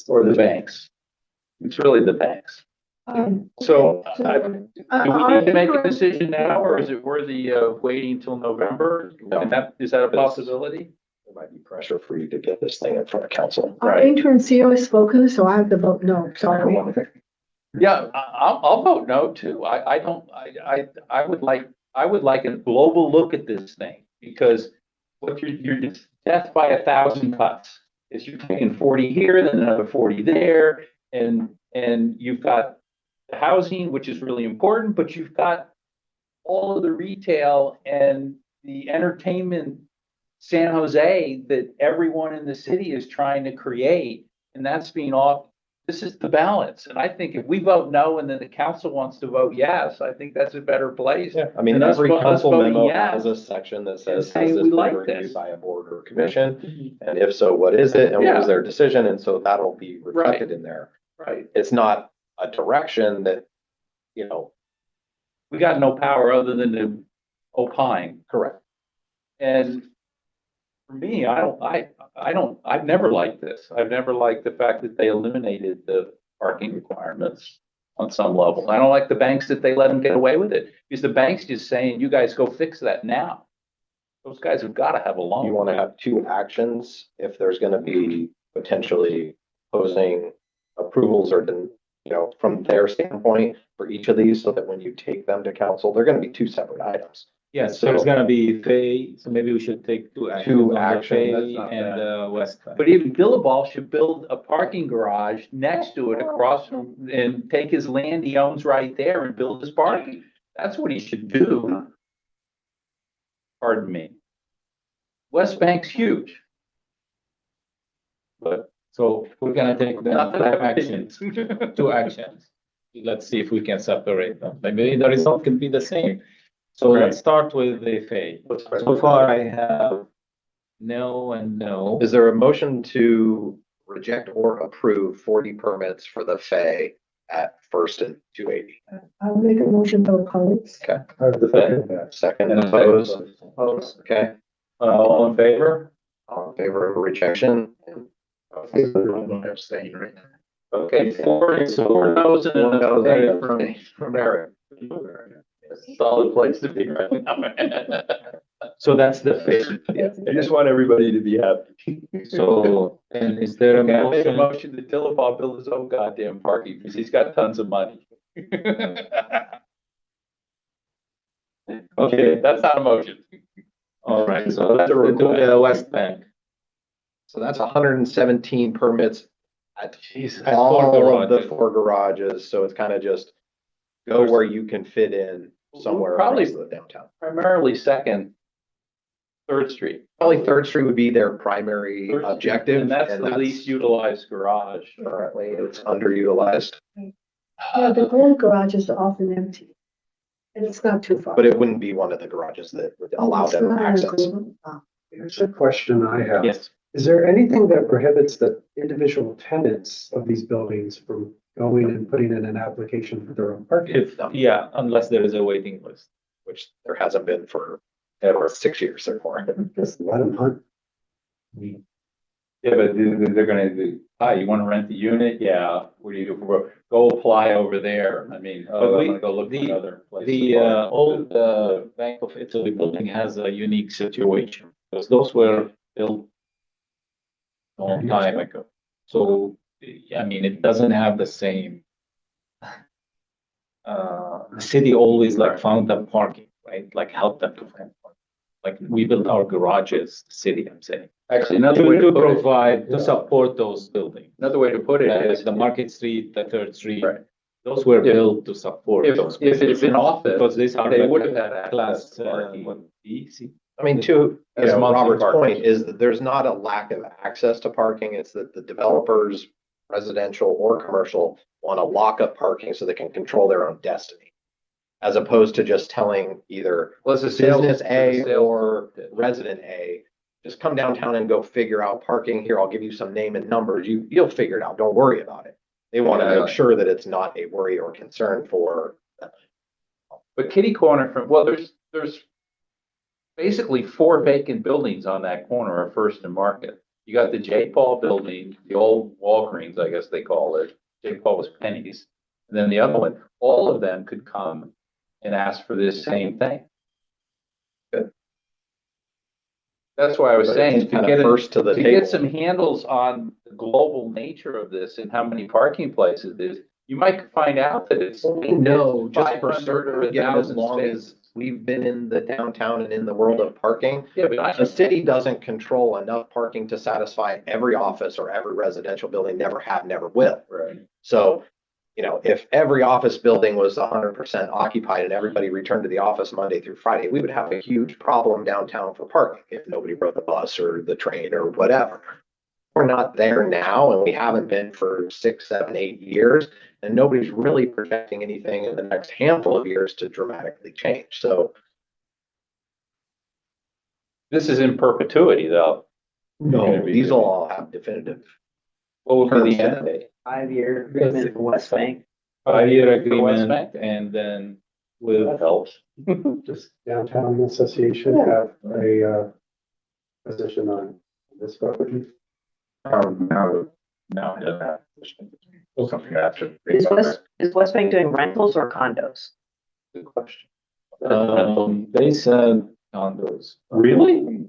Or the banks. It's really the banks. So, do we need to make a decision now, or is it worthy of waiting till November? And is that a possibility? there might be pressure for you to get this thing in front of council. Our interim CEO has spoken, so I have to vote no, sorry. Yeah, I'll vote no too. I would like a global look at this thing because what you're just death by 1,000 cuts is you're taking 40 here, then another 40 there, and you've got the housing, which is really important, but you've got all of the retail and the entertainment San Jose that everyone in the city is trying to create, and that's being off. This is the balance, and I think if we vote no and then the council wants to vote yes, I think that's a better place. Yeah, I mean, And us every us council voting memo yes has a section that says, say has this we been like reviewed this. by a board or commission? And if so, what is it and what was Yeah. their decision? And so that'll be reflected in there. Right. It's not a direction that, you know, We got no power other than to opine. correct. And for me, I've never liked this. I've never liked the fact that they eliminated the parking requirements on some level. I don't like the banks that they let them get away with it because the bank's just saying, you guys go fix that now. Those guys have got to have a loan. You want to have two actions if there's going to be potentially opposing approvals or, you know, from their standpoint for each of these, so that when you take them to council, they're going to be two separate items. Yes, So- there's gonna be Fay, so maybe we should take two actions. on the actions, Fay that's not and West. Bank. But even Billabong should build a parking garage next to it across from, and take his land he owns right there and build his parking. That's what he should do. Pardon me. West Bank's huge. But So we're gonna take the not that I have actions, opinions. two actions. Let's see if we can separate them. Maybe the result could be the same. So Right. let's start with the Fay. So far I have no and no. Is there a motion to reject or approve 40 permits for the Fay at First and 280? I'll make a motion to colleagues. Okay, The second, And opposed, opposed, okay, All in favor? all in favor of rejection? Okay, four no's and One an no, abstain from Eric. Solid place to be right now. So that's the Fay. I just want everybody to be happy. So, and is there a Okay, I make a motion? motion that Dillabaugh build his own goddamn parking because he's got tons of money. Okay, that's not a motion. All right, so let's do the West Bank. So that's 117 permits at At all four of the garages. 4 garages, so it's kind of just go where you can fit in somewhere Probably- across the downtown. Primarily Second, Third Street. Probably Third Street would be their primary Third Street, objective. And that's the least utilized garage. Currently, it's underutilized, Yeah, the old garages are often empty. And it's not too far. but it wouldn't be one of the garages that would allow It's them not an access. agreement. Ah. Here's a question I have. Yes. Is there anything that prohibits the individual tenants of these buildings from going and putting in an application for their own parking? If, yeah, unless there is a waiting list. Which there hasn't been for ever 6 years so far. Just let them hunt. Yeah, but they're gonna do, you wanna rent the unit? Yeah, what do you do for, go apply over there. I mean, But I'm we- gonna go look for the- another place. The to park. old Bank of Italy building has a unique situation because those were built a long time ago. So, I mean, it doesn't have the same. The city always like found them parking, right? Like help them to find parking. Like we built our garages, the city, I'm saying. Actually, another way To to put it, provide, to support those buildings. another way to put it Like is, the Market Street, the Third Street. Right. Those were If- built to support those. if it had been office, Because these are they like would have had access class, to parking. what, B, C? I mean, to, As monthly Robert's parking. point is that there's not a lack of access to parking. It's that the developers, residential or commercial, want to lock up parking so they can control their own destiny. As opposed to just telling either well, it's a sales. business A it's a sales or pitch. resident A, just come downtown and go figure out parking here. I'll give you some name and numbers. You'll figure it out. Don't worry about it. They want to Yeah. make sure that it's not a worry or concern for them. But kitty corner from, well, there's basically 4 vacant buildings on that corner of First and Market. You got the J. Paul building, the old Walgreens, I guess they call it. J. Paul was Penny's. And then the other one, all of them could come and ask for this same thing. That's why I was But saying, it's to kind get of first to the to get table. some handles on the global nature of this and how many parking places there's, you might find out that it's. We know just for 500 certain, or given as 1,000 long spaces. as we've been in the downtown and in the world of parking, Yeah, but the city doesn't control enough parking to satisfy every office or every residential building, never have, never will. Right. So, if every office building was 100% occupied and everybody returned to the office Monday through Friday, we would have a huge problem downtown for parking if nobody rode the bus or the train or whatever. We're not there now, and we haven't been for 6, 7, 8 years, and nobody's really projecting anything in the next handful of years to dramatically change. So this is in perpetuity, though. no, these will all have definitive. What would be the end date? 5-year agreement for West Bank. 5-year For West agreement Bank? and then with. That helps. Does downtown association have a position on this property? Now it doesn't have something after. Is West Bank doing rentals or condos? Good question. They said condos, Really?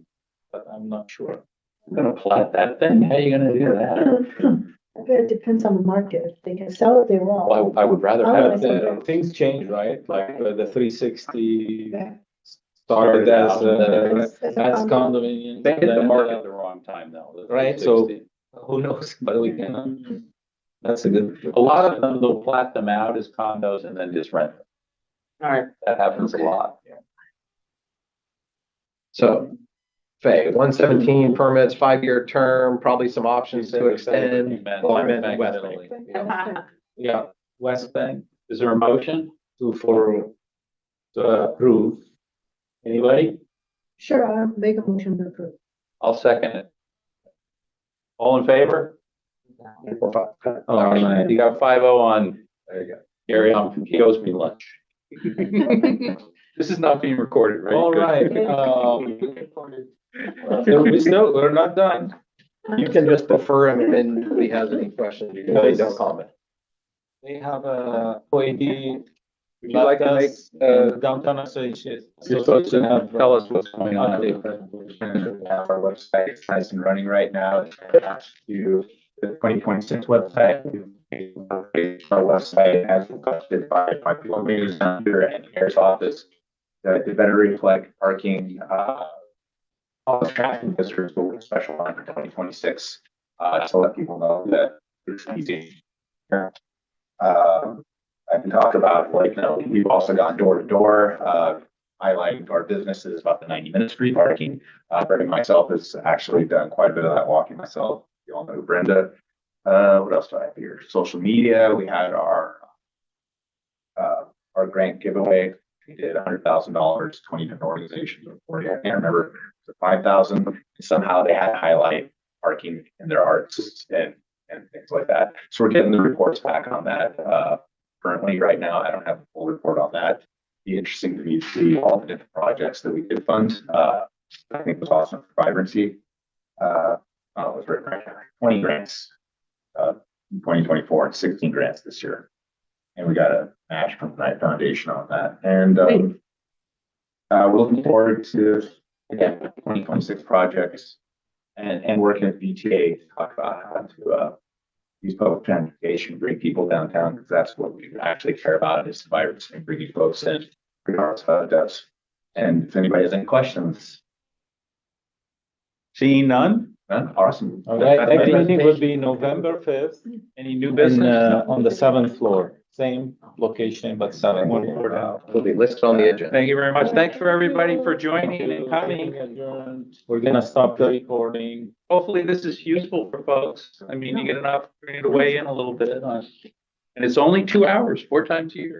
but I'm not sure. I'm gonna plat that thing. How are you gonna do that? I bet it depends on the market. If they can sell it, they will. Well, I would rather Otherwise, have Things change, right? Like the 360 Yeah. started as, As a that's condo. condominium. They hit the then, market at the wrong time, though. the Right, so 360. who knows, but we can, that's a good. A lot of them, they'll plat them out as condos and then just rent them. All right. That happens a lot. So, Fay, 117 permits, 5-year term, probably some options to extend. Well, I meant West Bank. Yeah, West Bank Is there a motion? to approve. Anybody? Sure, I'll make a motion to approve. I'll second it. All in favor? All right. You got 5-0 on. There you go. Gary, he owes me lunch. This is not being recorded, right? All Good. right, we're not done. You can just defer him and if he has any questions, you can say no comment. They have a OAD. Would you like to make, Downtown Association. you're supposed to tell us what's going on. We have our website, it's nice and running right now. It's attached to the 2026 website. Our website as requested by people meetings under and mayor's office. To better reflect parking, all the traffic districts will be special line for 2026. To let people know that it's easy. I can talk about we've also gone door to door, highlighting our businesses about the 90-minute free parking. Brenda myself has actually done quite a bit of that walking myself. You all know Brenda. What else do I have here? Social media. We had our grant giveaway. We did $100,000, 20 different organizations. I can't remember, 5,000. Somehow they had to highlight parking in their arts and things like that. So we're getting the reports back on that. Currently, right now, I don't have a full report on that. Be interesting to me to see all the different projects that we did fund. I think it was awesome for vibrancy. It was right 20 grants in 2024 and 16 grants this year. And we got a match from the Knight Foundation on that. And we're looking forward to, again, 2026 projects and working with BTA to talk about how to use public transportation, bring people downtown, because that's what we actually care about is the virus and bringing folks in, regardless of how it does. And if anybody has any questions. Seeing none? Awesome. All right, next meeting will be November 5th. Any new In, business? on the 7th floor, same location, but 7th One floor. floor Will be listed on the agenda. Thank you very much. Thanks for everybody for joining and coming. We're gonna stop the recording. Hopefully this is useful for folks. I mean, you get an opportunity to weigh in a little bit on. And it's only 2 hours, 4 times a year.